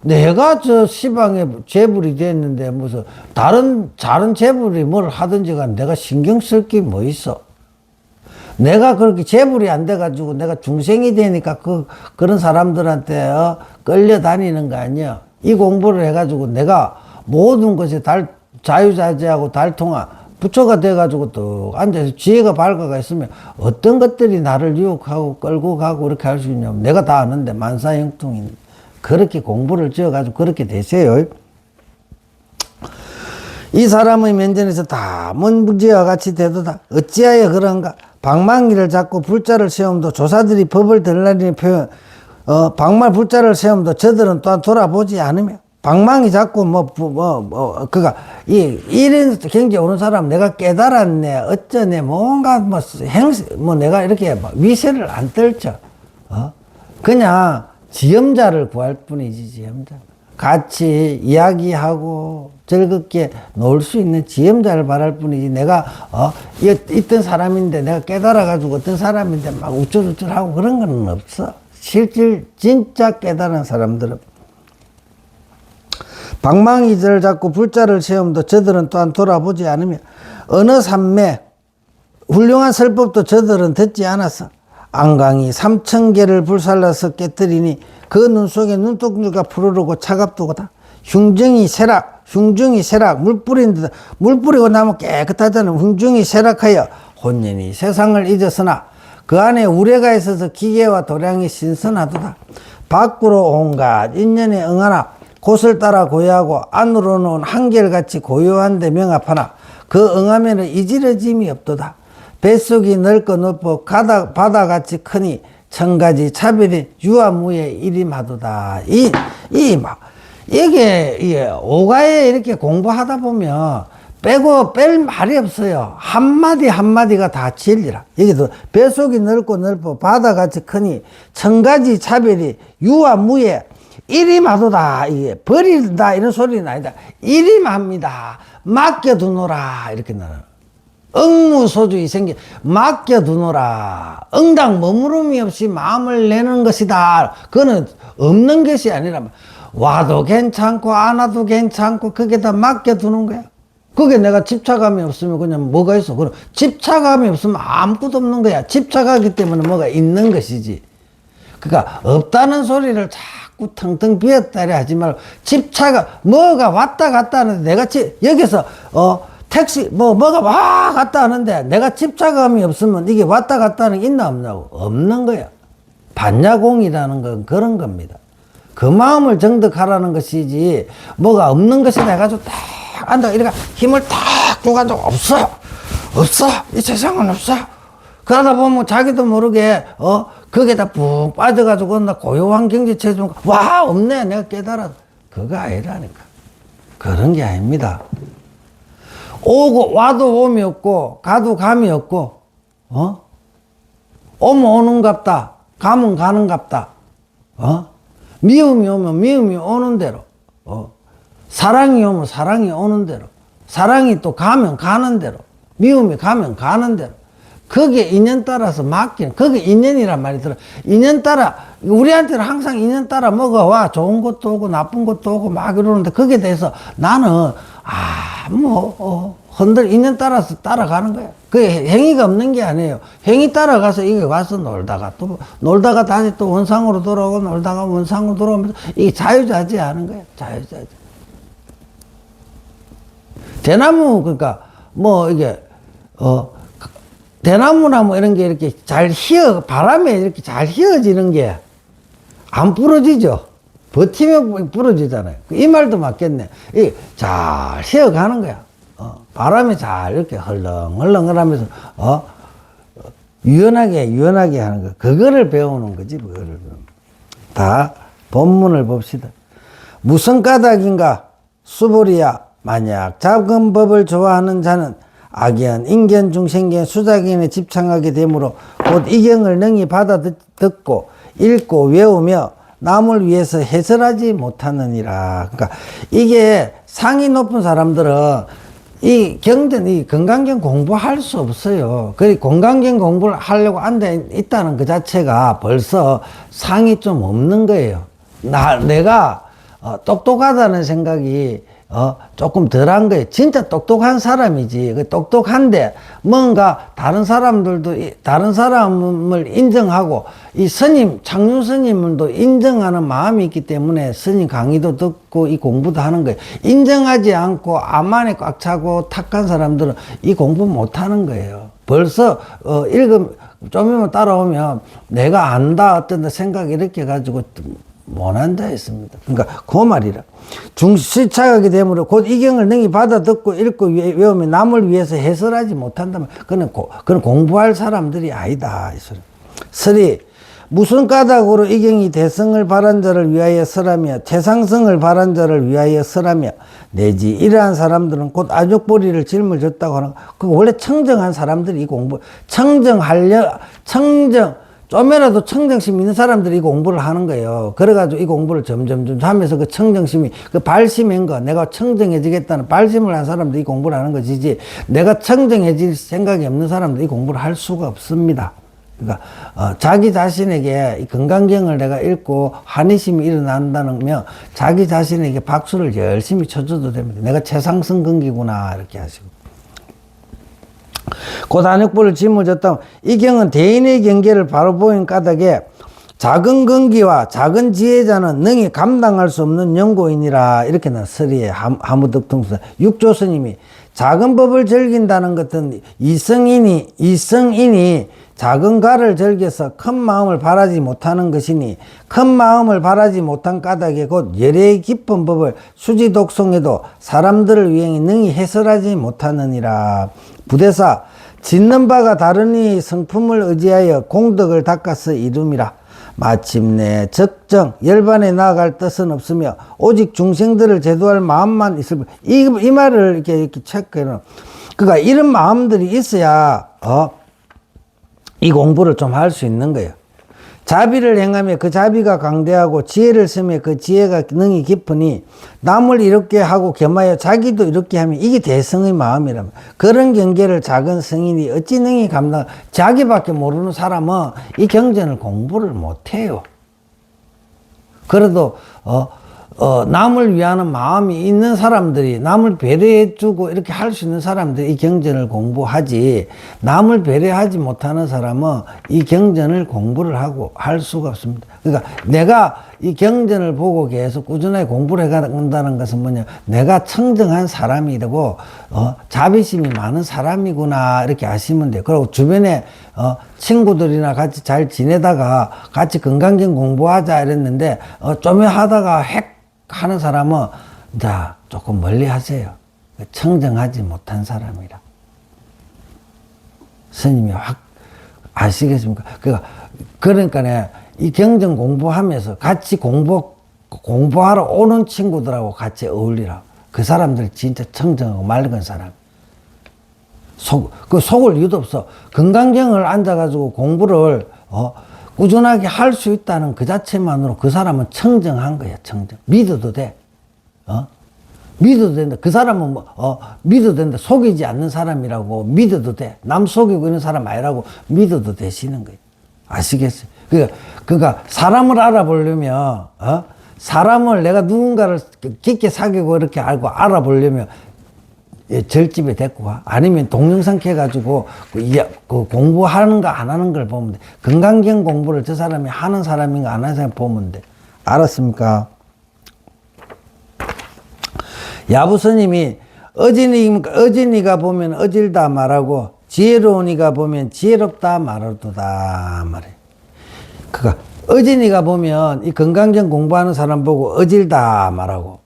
내가 저 시방에 재불이 됐는데 무슨 다른 재불이 뭘 하든지 간 내가 신경 쓸 게 뭐 있어. 내가 그렇게 재불이 안 돼가지고 내가 중생이 되니까 그런 사람들한테 끌려다니는 거 아니야. 이 공부를 해가지고 내가 모든 것에 자유자재하고 달통한 부처가 돼가지고 또 앉아서 지혜가 밝아가 있으면 어떤 것들이 나를 유혹하고 끌고 가고 이렇게 할 수 있냐면 내가 다 아는데 만사형통인데 그렇게 공부를 지어가지고 그렇게 되세요. 이 사람의 면전에서 다 먼지와 같이 되도다. 어찌하여 그런가? 방망이를 잡고 불자를 세움도 조사들이 법을 들라니 표현 방말 불자를 세움도 저들은 또한 돌아보지 않으며 방망이 잡고 그니까, 이런 경제 오는 사람 내가 깨달았네, 어쩌네, 뭔가 내가 이렇게 위세를 안 떨죠. 그냥 지엄자를 구할 뿐이지, 지엄자. 같이 이야기하고 즐겁게 놀 수 있는 지엄자를 바랄 뿐이지, 내가, 있던 사람인데, 내가 깨달아가지고 어떤 사람인데 막 우쭐우쭐하고 그런 건 없어. 실질, 진짜 깨달은 사람들은. 방망이를 잡고 불자를 세움도 저들은 또한 돌아보지 않으며, 어느 산매, 훌륭한 설법도 저들은 듣지 않았어. 안강이 3,000개를 불살라서 깨뜨리니 그 눈 속에 눈동자가 푸르르고 차갑도다. 흉정이 세락, 물 뿌린 듯, 물 뿌리고 나면 깨끗하다는 흉중이 세락하여 혼연히 세상을 잊었으나 그 안에 우레가 있어서 기계와 도량이 신선하도다. 밖으로 온갖 인연에 응하나 곳을 따라 고요하고 안으로는 한결같이 고요한데 명합하나 그 응하면은 이지러짐이 없도다. 뱃속이 넓고 높고 바다같이 크니 천가지 차별이 유아무에 이림하도다. 이게 오가에 이렇게 공부하다 보면 뺄 말이 없어요. 한마디가 다 진리라. 여기도 뱃속이 넓고 바다같이 크니 천가지 차별이 유아무에 이림하도다. 이게 버린다 이런 소리는 아니다. 이림합니다. 맡겨두노라 이렇게 나는. 응무소주의 생기 맡겨두노라. 응당 머무름이 없이 마음을 내는 것이다. 그거는 없는 것이 아니라 와도 괜찮고 안 와도 괜찮고 거기다 맡겨두는 거야. 그게 내가 집착감이 없으면 그냥 뭐가 있어. 그럼 집착감이 없으면 아무것도 없는 거야. 집착하기 때문에 뭐가 있는 것이지. 그러니까 없다는 소리를 자꾸 텅텅 비었다리 하지 말고 뭐가 왔다 갔다 하는데 내가 여기서 택시 뭐가 와 갔다 하는데 내가 집착감이 없으면 이게 왔다 갔다 하는 게 있나 없냐고. 없는 거야. 반야공이라는 건 그런 겁니다. 그 마음을 정득하라는 것이지 뭐가 없는 것이다 해가지고 딱 앉아 이렇게 힘을 탁 줘가지고 없어 이 세상은 없어. 그러다 보면 자기도 모르게 거기에다 푹 빠져가지고 나 고요한 경지체중 와 없네 내가 깨달아. 그거 아니라니까. 그런 게 아닙니다. 와도 오미 없고 가도 감이 없고 오면 오는갑다 가면 가는갑다. 미움이 오면 미움이 오는 대로, 사랑이 오면 사랑이 오는 대로, 사랑이 또 가면 가는 대로, 미움이 가면 가는 대로. 그게 인연 따라서 맡기는, 그게 인연이란 말이 들어. 인연 따라, 우리한테는 항상 인연 따라 뭐가 와. 좋은 것도 오고 나쁜 것도 오고 막 이러는데 거기에 대해서 나는, 인연 따라서 따라가는 거야. 그게 행위가 없는 게 아니에요. 행위 따라가서 이게 와서 놀다가 다시 또 원상으로 돌아오고 놀다가 원상으로 돌아오면서 이게 자유자재 하는 거야. 자유자재. 대나무, 그러니까, 대나무나 이런 게 이렇게 바람에 이렇게 잘 휘어지는 게 안 부러지죠. 버티면 부러지잖아요. 이 말도 맞겠네. 잘 휘어가는 거야. 바람이 잘 이렇게 헐렁헐렁 하면서, 유연하게 하는 거. 그거를 배우는 거지, 그거를. 다 본문을 봅시다. 무슨 까닭인가? 수보리야. 만약 작은 법을 좋아하는 자는 악연, 인견 중 생긴 수작인에 집착하게 되므로 곧 이경을 능히 받아 듣고 읽고 외우며 남을 위해서 해설하지 못하느니라. 그러니까 이게 상이 높은 사람들은 이 건강경 공부할 수 없어요. 그 건강경 공부를 하려고 앉아 있다는 그 자체가 벌써 상이 좀 없는 거예요. 내가 똑똑하다는 생각이 조금 덜한 거예요. 진짜 똑똑한 사람이지. 똑똑한데 뭔가 다른 사람을 인정하고 이 창륜 스님도 인정하는 마음이 있기 때문에 스님 강의도 듣고 이 공부도 하는 거예요. 인정하지 않고 암만에 꽉 차고 탁한 사람들은 이 공부 못 하는 거예요. 벌써 좀이면 따라오면 내가 안다 어떤 생각 이렇게 가지고 못 앉아 있습니다. 그러니까 그 말이라. 중시착하게 되므로 곧 이경을 능히 받아 듣고 읽고 외우면 남을 위해서 해설하지 못한다면 그는 공부할 사람들이 아니다. 이 소리. 서리 무슨 까닭으로 이경이 대성을 바란 자를 위하여 서라며 최상승을 바란 자를 위하여 서라며 내지 이러한 사람들은 곧 아족보리를 짊을 졌다고 하는 그 원래 청정한 사람들이 이 공부 좀이라도 청정심 있는 사람들이 이 공부를 하는 거예요. 그래가지고 이 공부를 점점 하면서 그 청정심이, 그 발심인 거, 내가 청정해지겠다는 발심을 한 사람들이 이 공부를 하는 것이지, 내가 청정해질 생각이 없는 사람들이 이 공부를 할 수가 없습니다. 그러니까, 자기 자신에게 이 건강경을 내가 읽고 한의심이 일어난다면 자기 자신에게 박수를 열심히 쳐줘도 됩니다. 내가 최상승 근기구나, 이렇게 하시고. 곧 안역부를 짊을 졌다. 이 경은 대인의 경계를 바로 보인 까닭에 작은 근기와 작은 지혜자는 능히 감당할 수 없는 연고인이라. 이렇게 나 서리에 하무득통수 육조스님이 작은 법을 즐긴다는 것은 이성인이 작은 가를 즐겨서 큰 마음을 바라지 못하는 것이니 큰 마음을 바라지 못한 까닭에 곧 열의 깊은 법을 수지독송해도 사람들을 위해 능히 해설하지 못하느니라. 부대사 짓는 바가 다르니 성품을 의지하여 공덕을 닦아서 이름이라. 마침내 적정 열반에 나아갈 뜻은 없으며 오직 중생들을 제도할 마음만 있을 뿐. 이 말을 이렇게 체크해놓은. 그러니까 이런 마음들이 있어야 이 공부를 좀 할 수 있는 거예요. 자비를 행하며 그 자비가 강대하고 지혜를 쓰며 그 지혜가 능히 깊으니 남을 이렇게 하고 겸하여 자기도 이렇게 하면 이게 대성의 마음이라면, 그런 경계를 작은 성인이 어찌 능히 감당. 자기밖에 모르는 사람은 이 경전을 공부를 못해요. 그래도 남을 위하는 마음이 있는 사람들이, 남을 배려해주고 이렇게 할 수 있는 사람들이 이 경전을 공부하지, 남을 배려하지 못하는 사람은 이 경전을 공부를 하고 할 수가 없습니다. 그러니까 내가 이 경전을 보고 계속 꾸준하게 공부를 해간다는 것은 뭐냐, 내가 청정한 사람이고 자비심이 많은 사람이구나, 이렇게 아시면 돼요. 그리고 주변에 친구들이나 같이 잘 지내다가 같이 건강경 공부하자 이랬는데 좀 하다가 하는 사람은 자 조금 멀리 하세요. 청정하지 못한 사람이라. 스님이 확 아시겠습니까? 그러니까 이 경전 공부하면서 같이 공부하러 오는 친구들하고 같이 어울리라. 그 사람들 진짜 청정하고 맑은 사람. 속을 이유도 없어. 건강경을 앉아가지고 공부를 꾸준하게 할 수 있다는 그 자체만으로 그 사람은 청정한 거야, 청정. 믿어도 돼. 믿어도 된다. 그 사람은 믿어도 된다. 속이지 않는 사람이라고 믿어도 돼. 남 속이고 있는 사람 아니라고 믿어도 되시는 거예요. 아시겠어요? 그러니까 사람을 알아보려면, 사람을 내가 누군가를 깊게 사귀고 이렇게 알아보려면 절집에 데리고 가. 아니면 동영상 켜가지고 그 공부하는가 안 하는 걸 보면 돼. 건강경 공부를 저 사람이 하는 사람인가 안 하는 사람이 보면 돼. 알았습니까? 야부스님이 어진이가 보면 어질다 말하고 지혜로운이가 보면 지혜롭다 말하도다 말해. 그러니까 어진이가 보면 이 건강경 공부하는 사람 보고 어질다 말하고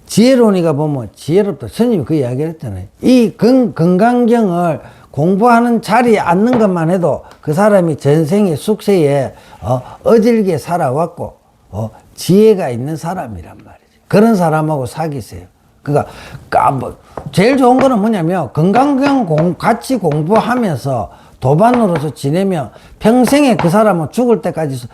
지혜로운이가 보면 지혜롭다. 스님이 그 이야기를 했잖아요. 이 건강경을 공부하는 자리에 앉는 것만 해도 그 사람이 전생의 숙세에 어질게 살아왔고 지혜가 있는 사람이란 말이지. 그런 사람하고 사귀세요. 그러니까 제일 좋은 거는 뭐냐면 건강경 같이 공부하면서 도반으로서 지내면 평생에 그 사람은 죽을 때까지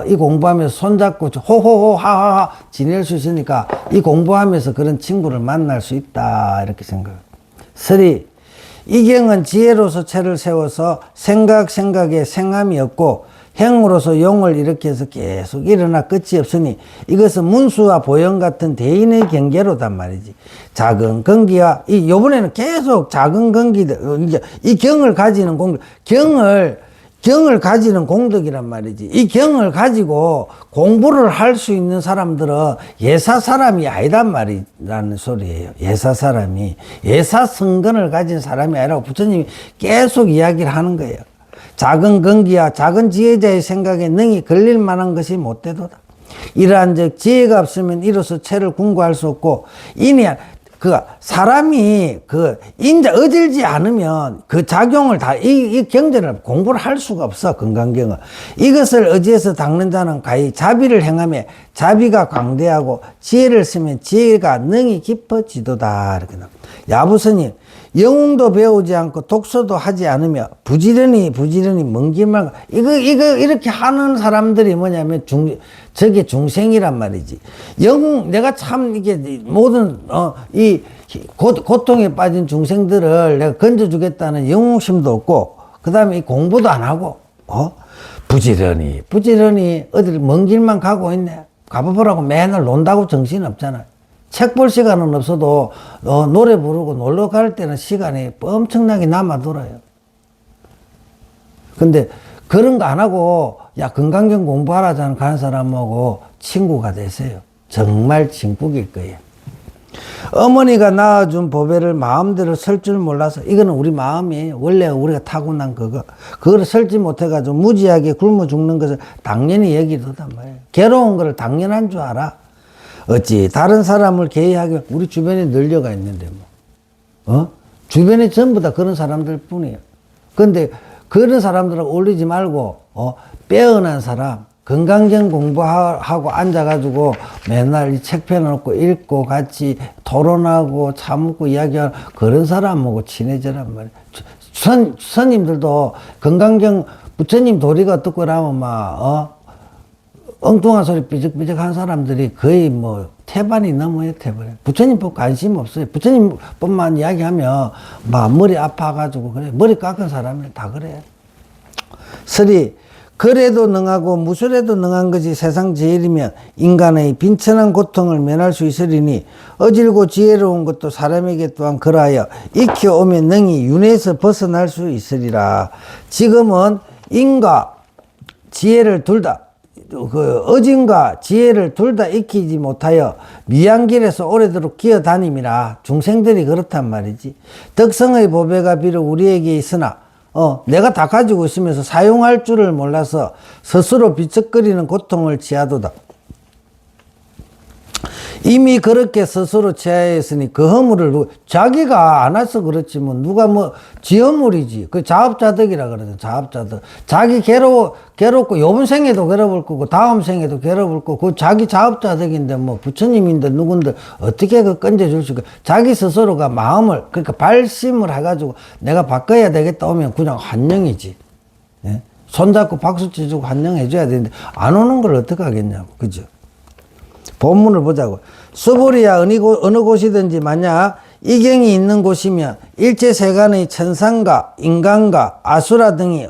이 공부하면서 손잡고 호호호 하하하 지낼 수 있으니까 이 공부하면서 그런 친구를 만날 수 있다, 이렇게 생각해요. 서리 이 경은 지혜로서 체를 세워서 생각에 생함이 없고 행으로서 용을 일으켜서 계속 일어나 끝이 없으니 이것은 문수와 보영 같은 대인의 경계로단 말이지. 작은 근기와 요번에는 계속 작은 근기들, 이 경을 가지는 공덕, 경을 가지는 공덕이란 말이지. 이 경을 가지고 공부를 할 수 있는 사람들은 예사 사람이 아니란 말이라는 소리예요. 예사 사람이 예사 성근을 가진 사람이 아니라고 부처님이 계속 이야기를 하는 거예요. 작은 근기와 작은 지혜자의 생각에 능히 걸릴 만한 것이 못되도다. 이러한 즉 지혜가 없으면 이로써 체를 궁구할 수 없고 이니 사람이 어질지 않으면 그 작용을 이 경전을 공부를 할 수가 없어, 건강경은. 이것을 의지해서 닦는 자는 가히 자비를 행하며 자비가 광대하고 지혜를 쓰면 지혜가 능히 깊어지도다. 이렇게 나옵니다. 야부스님, 영웅도 배우지 않고 독서도 하지 않으며 부지런히 먼 길만 이렇게 하는 사람들이 뭐냐면 저게 중생이란 말이지. 영웅, 내가 참 이게 모든 이 고통에 빠진 중생들을 내가 건져주겠다는 영웅심도 없고, 그 다음에 이 공부도 안 하고 부지런히 어딜 먼 길만 가고 있네. 가봐보라고 맨날 논다고 정신 없잖아. 책 볼 시간은 없어도 노래 부르고 놀러 갈 때는 시간이 엄청나게 남아돌아요. 근데 그런 거 안 하고 건강경 공부하라자는 가는 사람하고 친구가 되세요. 정말 진국일 거예요. 어머니가 낳아준 보배를 마음대로 쓸 줄 몰라서, 이거는 우리 마음이 원래 우리가 타고난 그거를 쓸지 못해가지고 무지하게 굶어 죽는 것을 당연히 여기도단 말이에요. 괴로운 거를 당연한 줄 알아. 어찌 다른 사람을 개의하게, 우리 주변에 널려가 있는데 주변에 전부 다 그런 사람들 뿐이에요. 근데 그런 사람들하고 어울리지 말고 빼어난 사람, 건강경 공부하고 앉아가지고 맨날 이 책 펴놓고 읽고 같이 토론하고 차먹고 이야기하는 그런 사람하고 친해지란 말이에요. 스님들도 건강경 부처님 도리가 어떻고 라면 엉뚱한 소리 삐적삐적 한 사람들이 거의 태반이 넘어요, 태반이. 부처님법 관심 없어요. 부처님법만 이야기하면 머리 아파가지고 그래. 머리 깎은 사람이 다 그래. 설이 글에도 능하고 무술에도 능한 것이 세상 제일이면 인간의 빈천한 고통을 면할 수 있으리니 어질고 지혜로운 것도 사람에게 또한 그러하여 익혀오면 능히 윤회에서 벗어날 수 있으리라. 지금은 인과 지혜를 어진과 지혜를 둘 다 익히지 못하여 미양길에서 오래도록 기어다님이라. 중생들이 그렇단 말이지. 덕성의 보배가 비록 우리에게 있으나 내가 다 가지고 있으면서 사용할 줄을 몰라서 스스로 비쩍거리는 고통을 취하도다. 이미 그렇게 스스로 취하였으니 그 허물을 자기가 안 해서 그렇지 누가 지 허물이지. 그 자업자득이라 그러죠. 자업자득. 자기 괴롭고 요번 생에도 괴롭을 거고 다음 생에도 괴롭을 거고 그 자기 자업자득인데 부처님인데 누군데 어떻게 건져줄 수 있고, 자기 스스로가 마음을 그러니까 발심을 해가지고 내가 바꿔야 되겠다 오면 그냥 환영이지. 예? 손잡고 박수 쳐주고 환영해줘야 되는데 안 오는 걸 어떻게 하겠냐고. 그죠? 본문을 보자고. 수불이야 어느 곳이든지 만약 이경이 있는 곳이면 일체 세간의 천상과 인간과 아수라 등이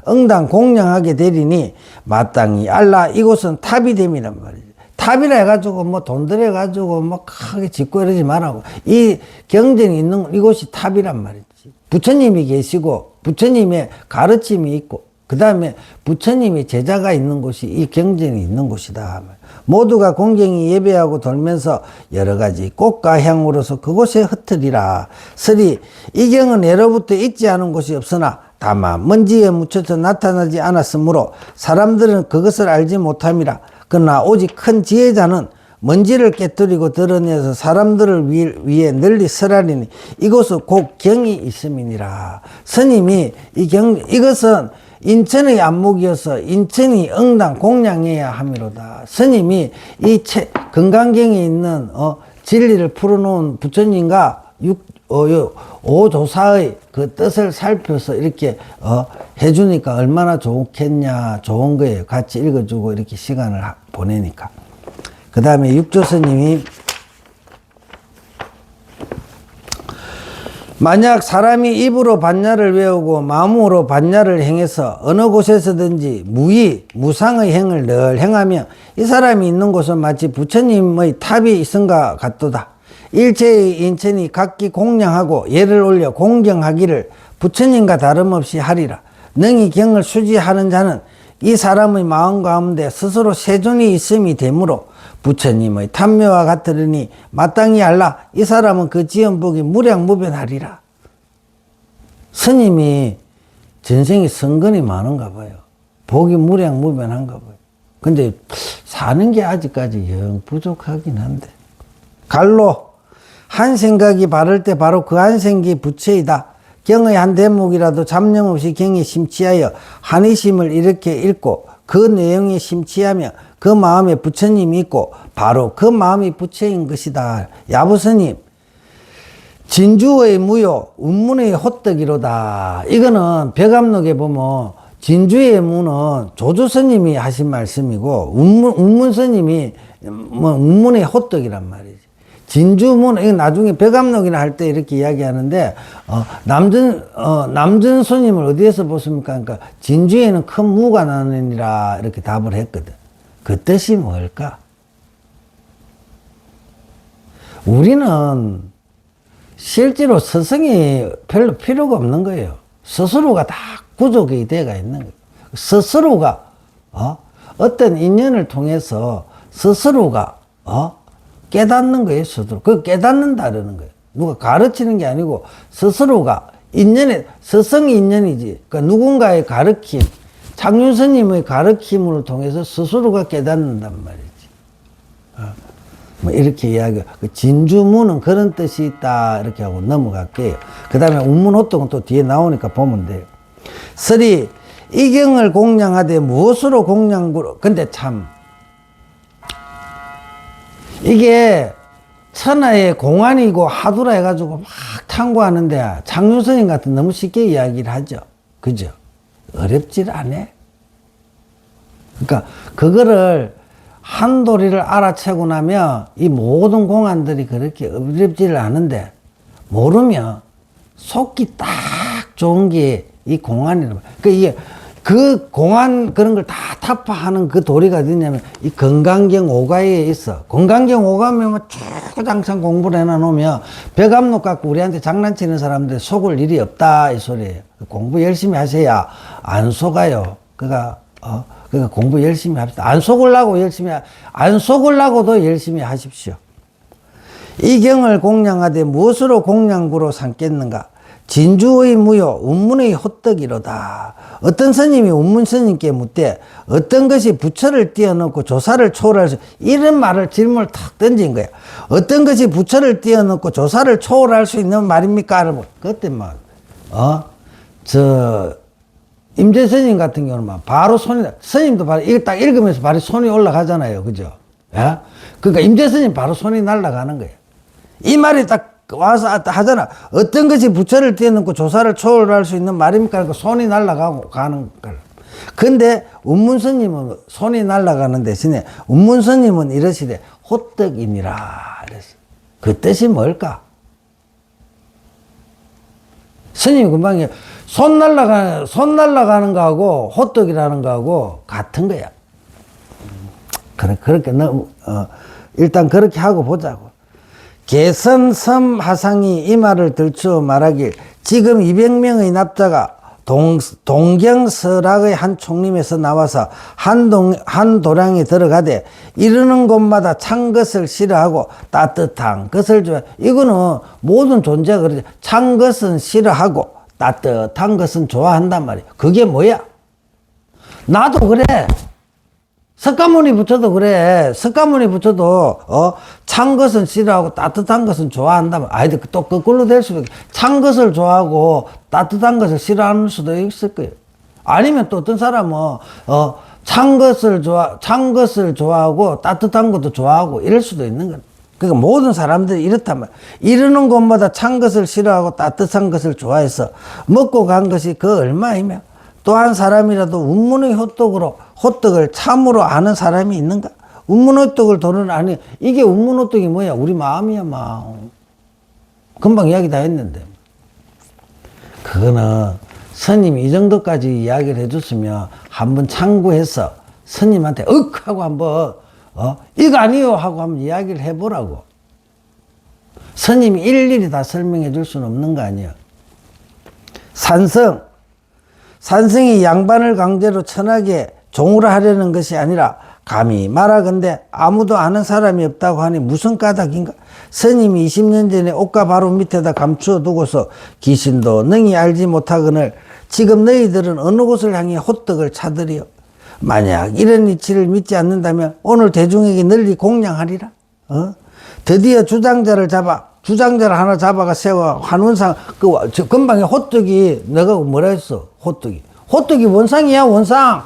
응당 공양하게 되리니 마땅히 알라 이곳은 탑이 됨이란 말이지. 탑이라 해가지고 돈 들여가지고 크게 짓고 이러지 말라고. 이 경전이 있는 이곳이 탑이란 말이지. 부처님이 계시고 부처님의 가르침이 있고 그 다음에 부처님이 제자가 있는 곳이 이 경전이 있는 곳이다. 모두가 공경히 예배하고 돌면서 여러 가지 꽃과 향으로서 그곳에 흩으리라. 설이 이 경은 예로부터 있지 않은 곳이 없으나 다만 먼지에 묻혀서 나타나지 않았으므로 사람들은 그것을 알지 못함이라. 그러나 오직 큰 지혜자는 먼지를 깨뜨리고 드러내서 사람들을 위해 널리 설하리니 이곳은 곧 경이 있음이니라. 스님이 이것은 인천의 안목이어서 인천이 응당 공양해야 함이로다. 스님이 이 건강경에 있는 진리를 풀어놓은 부처님과 오조사의 그 뜻을 살펴서 이렇게 해주니까 얼마나 좋겠냐. 좋은 거예요. 같이 읽어주고 이렇게 시간을 보내니까. 그 다음에 육조스님이 만약 사람이 입으로 반야를 외우고 마음으로 반야를 행해서 어느 곳에서든지 무상의 행을 늘 행하며 이 사람이 있는 곳은 마치 부처님의 탑이 있은가 같도다. 일체의 인천이 각기 공양하고 예를 올려 공경하기를 부처님과 다름없이 하리라. 능히 경을 수지하는 자는 이 사람의 마음 가운데 스스로 세존이 있음이 되므로 부처님의 탐묘와 같으리니 마땅히 알라. 이 사람은 그 지연복이 무량무변하리라. 스님이 전생에 성근이 많은가 봐요. 복이 무량무변한가 봐요. 근데 사는 게 아직까지 영 부족하긴 한데. 갈로 한 생각이 바를 때 바로 그 한 생기 부처이다. 경의 한 대목이라도 잡념 없이 경에 심취하여 한의심을 이렇게 읽고 그 내용에 심취하며 그 마음에 부처님이 있고 바로 그 마음이 부처인 것이다. 야부스님, 진주의 무효, 운문의 헛되기로다. 이거는 벽암록에 보면 진주의 무는 조조스님이 하신 말씀이고 운문스님이 뭐 운문의 헛되기란 말이지. 진주문, 이거 나중에 벽암록이나 할 때 이렇게 이야기하는데, 남전 스님을 어디에서 보십니까? 그러니까, 진주에는 큰 무가 나느니라, 이렇게 답을 했거든. 그 뜻이 뭘까? 우리는 실제로 스승이 별로 필요가 없는 거예요. 스스로가 다 구족의 대가 있는 거예요. 스스로가, 어떤 인연을 통해서 스스로가, 깨닫는 거예요, 스스로. 그 깨닫는다라는 거예요. 누가 가르치는 게 아니고, 스스로가 스승이 인연이지. 그러니까 누군가의 가르침, 창륜 스님의 가르침을 통해서 스스로가 깨닫는단 말이지. 뭐 이렇게 이야기해요. 그 진주무는 그런 뜻이 있다. 이렇게 하고 넘어갈게요. 그 다음에 운문호떡은 또 뒤에 나오니까 보면 돼요. 쓰리, 이경을 공양하되 무엇으로 공양구로. 근데 참, 이게 천하의 공안이고 하두라 해가지고 막 탐구하는데 창륜 스님 같은 너무 쉽게 이야기를 하죠. 그죠? 어렵질 않아. 그러니까 그거를 한 도리를 알아채고 나면 이 모든 공안들이 그렇게 어렵지를 않은데 모르면 속기 딱 좋은 게 이 공안이라고. 그러니까 이게 그 공안 그런 걸 다 타파하는 그 도리가 어디냐면 이 건강경 오가에 있어. 건강경 오가면 쭉 항상 공부를 해놔놓으면 벽암록 갖고 우리한테 장난치는 사람들 속을 일이 없다 이 소리예요. 공부 열심히 하셔야 안 속아요. 그러니까 공부 열심히 합시다. 안 속으려고도 열심히 하십시오. 이 경을 공양하되 무엇으로 공양구로 삼겠는가? 진주의 무효, 운문의 헛되기로다. 어떤 스님이 운문 스님께 묻되 어떤 것이 부처를 뛰어넘고 조사를 초월할 수, 이런 말을 질문을 탁 던진 거야. 어떤 것이 부처를 뛰어넘고 조사를 초월할 수 있는 말입니까? 그때 막, 임재 스님 같은 경우는 바로 스님도 바로 이거 딱 읽으면서 바로 손이 올라가잖아요. 그죠? 예? 그러니까 임재 스님 바로 손이 날아가는 거예요. 이 말이 딱 와서 하잖아. 어떤 것이 부처를 뛰어넘고 조사를 초월할 수 있는 말입니까? 그러니까 손이 날아가고 가는 걸. 근데 운문 스님은 손이 날아가는 대신에 운문 스님은 이러시되 호떡이니라. 그 뜻이 뭘까? 스님이 금방 손 날아가는 거하고 호떡이라는 거하고 같은 거야. 그렇게 일단 그렇게 하고 보자고. 개선섬 하상이 이 말을 들추어 말하길 지금 200명의 납자가 동경설악의 한 총림에서 나와서 한 도량에 들어가되 이르는 곳마다 찬 것을 싫어하고 따뜻한 것을 좋아해. 이거는 모든 존재가 그러지. 찬 것은 싫어하고 따뜻한 것은 좋아한단 말이야. 그게 뭐야? 나도 그래. 석가모니 부처도 그래. 석가모니 부처도 찬 것은 싫어하고 따뜻한 것은 좋아한다면, 또 거꾸로 될 수도 있고, 찬 것을 좋아하고 따뜻한 것을 싫어하는 수도 있을 거예요. 아니면 또 어떤 사람은 찬 것을 좋아하고 따뜻한 것도 좋아하고 이럴 수도 있는 거예요. 그러니까 모든 사람들이 이렇단 말이야. 이르는 곳마다 찬 것을 싫어하고 따뜻한 것을 좋아해서 먹고 간 것이 그 얼마이며 또 한 사람이라도 운문의 호떡을 참으로 아는 사람이 있는가? 운문호떡을 도는 아니, 이게 운문호떡이 뭐야? 우리 마음이야, 마음. 금방 이야기 다 했는데. 그거는 스님이 이 정도까지 이야기를 해줬으면 한번 참고해서 스님한테 하고 한번, 이거 아니요 하고 한번 이야기를 해보라고. 스님이 일일이 다 설명해 줄 수는 없는 거 아니야. 산성이 양반을 강제로 천하게 종으로 하려는 것이 아니라 감히 말하건대 아무도 아는 사람이 없다고 하니 무슨 까닭인가? 스님이 20년 전에 옷가 바로 밑에다 감추어 두고서 귀신도 능히 알지 못하거늘 지금 너희들은 어느 곳을 향해 호떡을 찾으리요? 만약 이런 이치를 믿지 않는다면 오늘 대중에게 널리 공양하리라. 드디어 주장자를 잡아 주장자를 하나 잡아가 세워 한원상 저 금방에 호떡이 내가 뭐라 했어? 호떡이 원상이야 원상.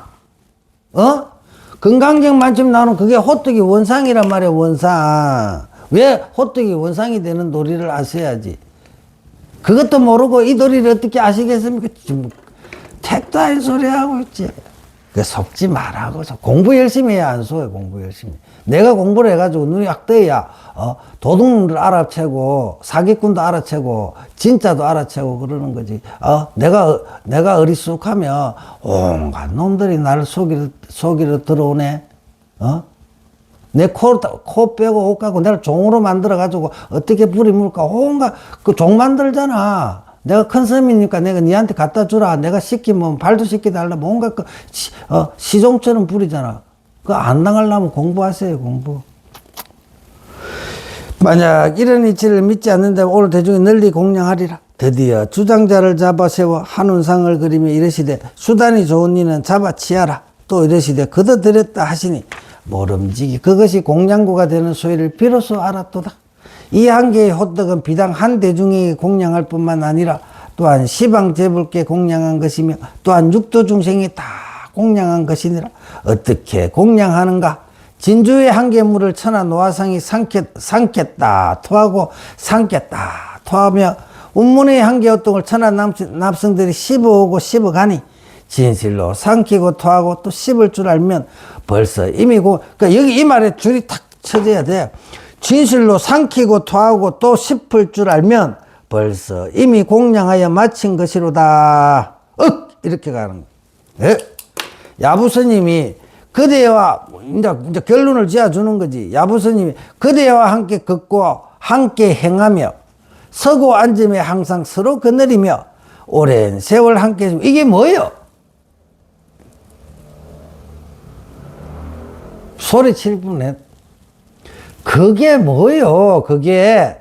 건강적 만점 나오는 그게 호떡이 원상이란 말이야 원상. 왜 호떡이 원상이 되는 도리를 아셔야지. 그것도 모르고 이 도리를 어떻게 아시겠습니까? 지금 택도 아닌 소리 하고 있지. 그 속지 말라고. 공부 열심히 해야 안 속아요, 공부 열심히. 내가 공부를 해가지고 눈이 확 떠야, 도둑을 알아채고, 사기꾼도 알아채고, 진짜도 알아채고 그러는 거지. 내가 어리숙하면, 온갖 놈들이 나를 속이러 들어오네. 내 코 빼고 옷 갖고 내가 종으로 만들어가지고 어떻게 불이 물까? 온갖, 그 종 만들잖아. 내가 큰 섬이니까 내가 니한테 갖다 주라. 내가 시키면 발도 시켜달라. 뭔가 시종처럼 부리잖아. 그거 안 당하려면 공부하세요, 공부. 만약 이런 이치를 믿지 않는다면 오늘 대중에 널리 공양하리라. 드디어 주장자를 잡아 세워 한운상을 그리며 이르시되 수단이 좋은 이는 잡아치하라. 또 이르시되 거둬들였다 하시니 모름지기 그것이 공양구가 되는 소리를 비로소 알았도다. 이 한 개의 호떡은 비당 한 대중에게 공양할 뿐만 아니라 또한 시방 재불께 공양한 것이며 또한 육도 중생이 다 공양한 것이니라. 어떻게 공양하는가? 진주의 한 개물을 천하 노화상이 삼켰다 토하고 삼켰다 토하며 운문의 한 개 호떡을 천하 납성들이 씹어오고 씹어가니 진실로 삼키고 토하고 또 씹을 줄 알면 벌써 이미 그러니까 여기 이 말에 줄이 탁 쳐져야 돼. 진실로 삼키고 토하고 또 씹을 줄 알면 벌써 이미 공양하여 마친 것이로다. 이렇게 가는 거예요. 야부스님이 그대와 이제 결론을 지어주는 거지. 야부스님이 그대와 함께 걷고 함께 행하며 서고 앉으며 항상 서로 거느리며 오랜 세월 함께 이게 뭐예요? 소리칠 뻔해. 그게 뭐요? 그게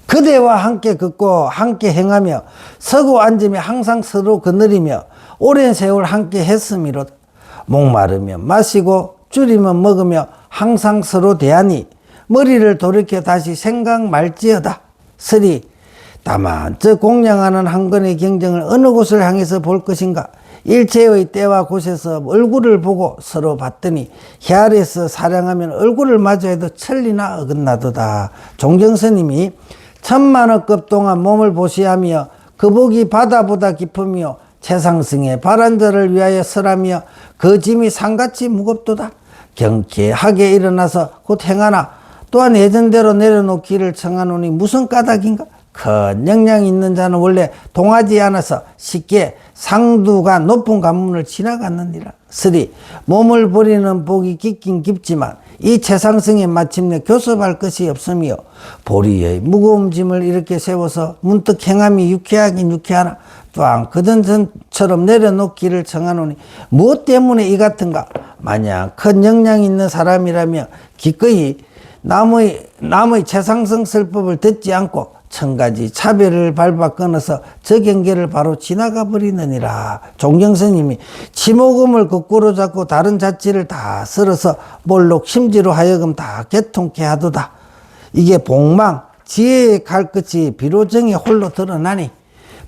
그대와 함께 걷고 함께 행하며 서고 앉으며 항상 서로 거느리며 오랜 세월 함께 했음이로 목마르며 마시고 줄이면 먹으며 항상 서로 대하니 머리를 돌이켜 다시 생각 말지어다. 쓰리 다만 저 공양하는 한 건의 경쟁을 어느 곳을 향해서 볼 것인가? 일체의 때와 곳에서 얼굴을 보고 서로 봤더니 혈에서 사량하면 얼굴을 마주해도 천리나 어긋나도다. 종경스님이 천만억급 동안 몸을 보시하며 그 복이 바다보다 깊으며 최상승의 바란자를 위하여 설하며 그 짐이 산같이 무겁도다. 경쾌하게 일어나서 곧 행하나 또한 예전대로 내려놓기를 청하노니 무슨 까닭인가? 큰 역량이 있는 자는 원래 동하지 않아서 쉽게 상두가 높은 관문을 지나갔느니라. 쓰리 몸을 버리는 복이 깊긴 깊지만 이 최상승에 마침내 교섭할 것이 없으며 보리의 무거운 짐을 이렇게 세워서 문득 행함이 유쾌하긴 유쾌하나 또한 그전처럼 내려놓기를 청하노니 무엇 때문에 이 같은가? 만약 큰 역량이 있는 사람이라며 기꺼이 남의 최상승 설법을 듣지 않고 천가지 차별을 밟아 끊어서 저 경계를 바로 지나가 버리느니라. 종경스님이 치모금을 거꾸로 잡고 다른 자치를 다 쓸어서 몰록 심지로 하여금 다 개통케 하도다. 이게 복망 지혜의 칼끝이 비로정에 홀로 드러나니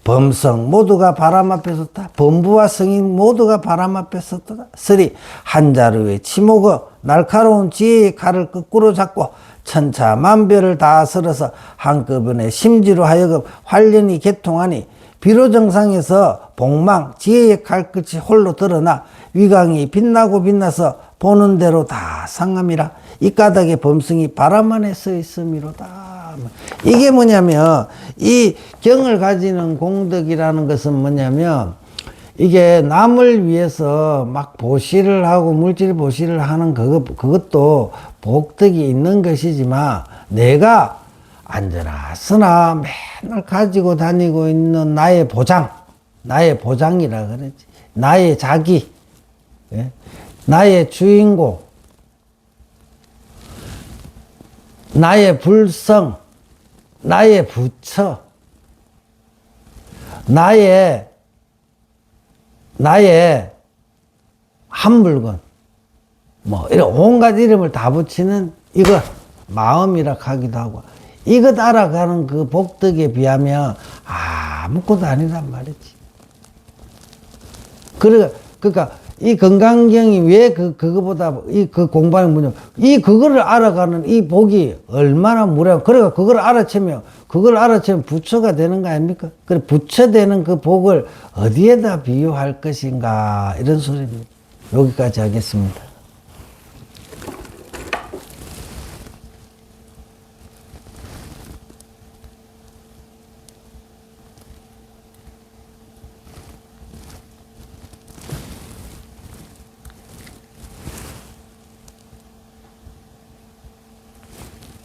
범성 모두가 바람 앞에 섰다. 범부와 성인 모두가 바람 앞에 섰다. 쓰리 한 자루의 치모금 날카로운 지혜의 칼을 거꾸로 잡고 천차만별을 다 쓸어서 한꺼번에 심지로 하여금 활련히 개통하니 비로정상에서 복망 지혜의 칼끝이 홀로 드러나 위강이 빛나고 빛나서 보는 대로 다 상함이라. 이 까닭의 범성이 바람 안에 서 있음이로다. 이게 뭐냐면 이 경을 가지는 공덕이라는 것은 뭐냐면 이게 남을 위해서 막 보시를 하고 물질 보시를 하는 그것도 복덕이 있는 것이지만 내가 앉으나 쓰나 맨날 가지고 다니고 있는 나의 보장이라 그러지. 나의 자기, 나의 주인공, 나의 불성, 나의 부처, 나의 한 물건, 이런 온갖 이름을 다 붙이는 이거 마음이라 하기도 하고, 이것 알아가는 그 복덕에 비하면 아무것도 아니란 말이지. 그러니까 이 건강경이 왜 그거보다 그 공부하는 분야, 그거를 알아가는 이 복이 얼마나 무려, 그러니까 그걸 알아채면 부처가 되는 거 아닙니까? 그래, 부처 되는 그 복을 어디에다 비유할 것인가, 이런 소리입니다. 여기까지 하겠습니다.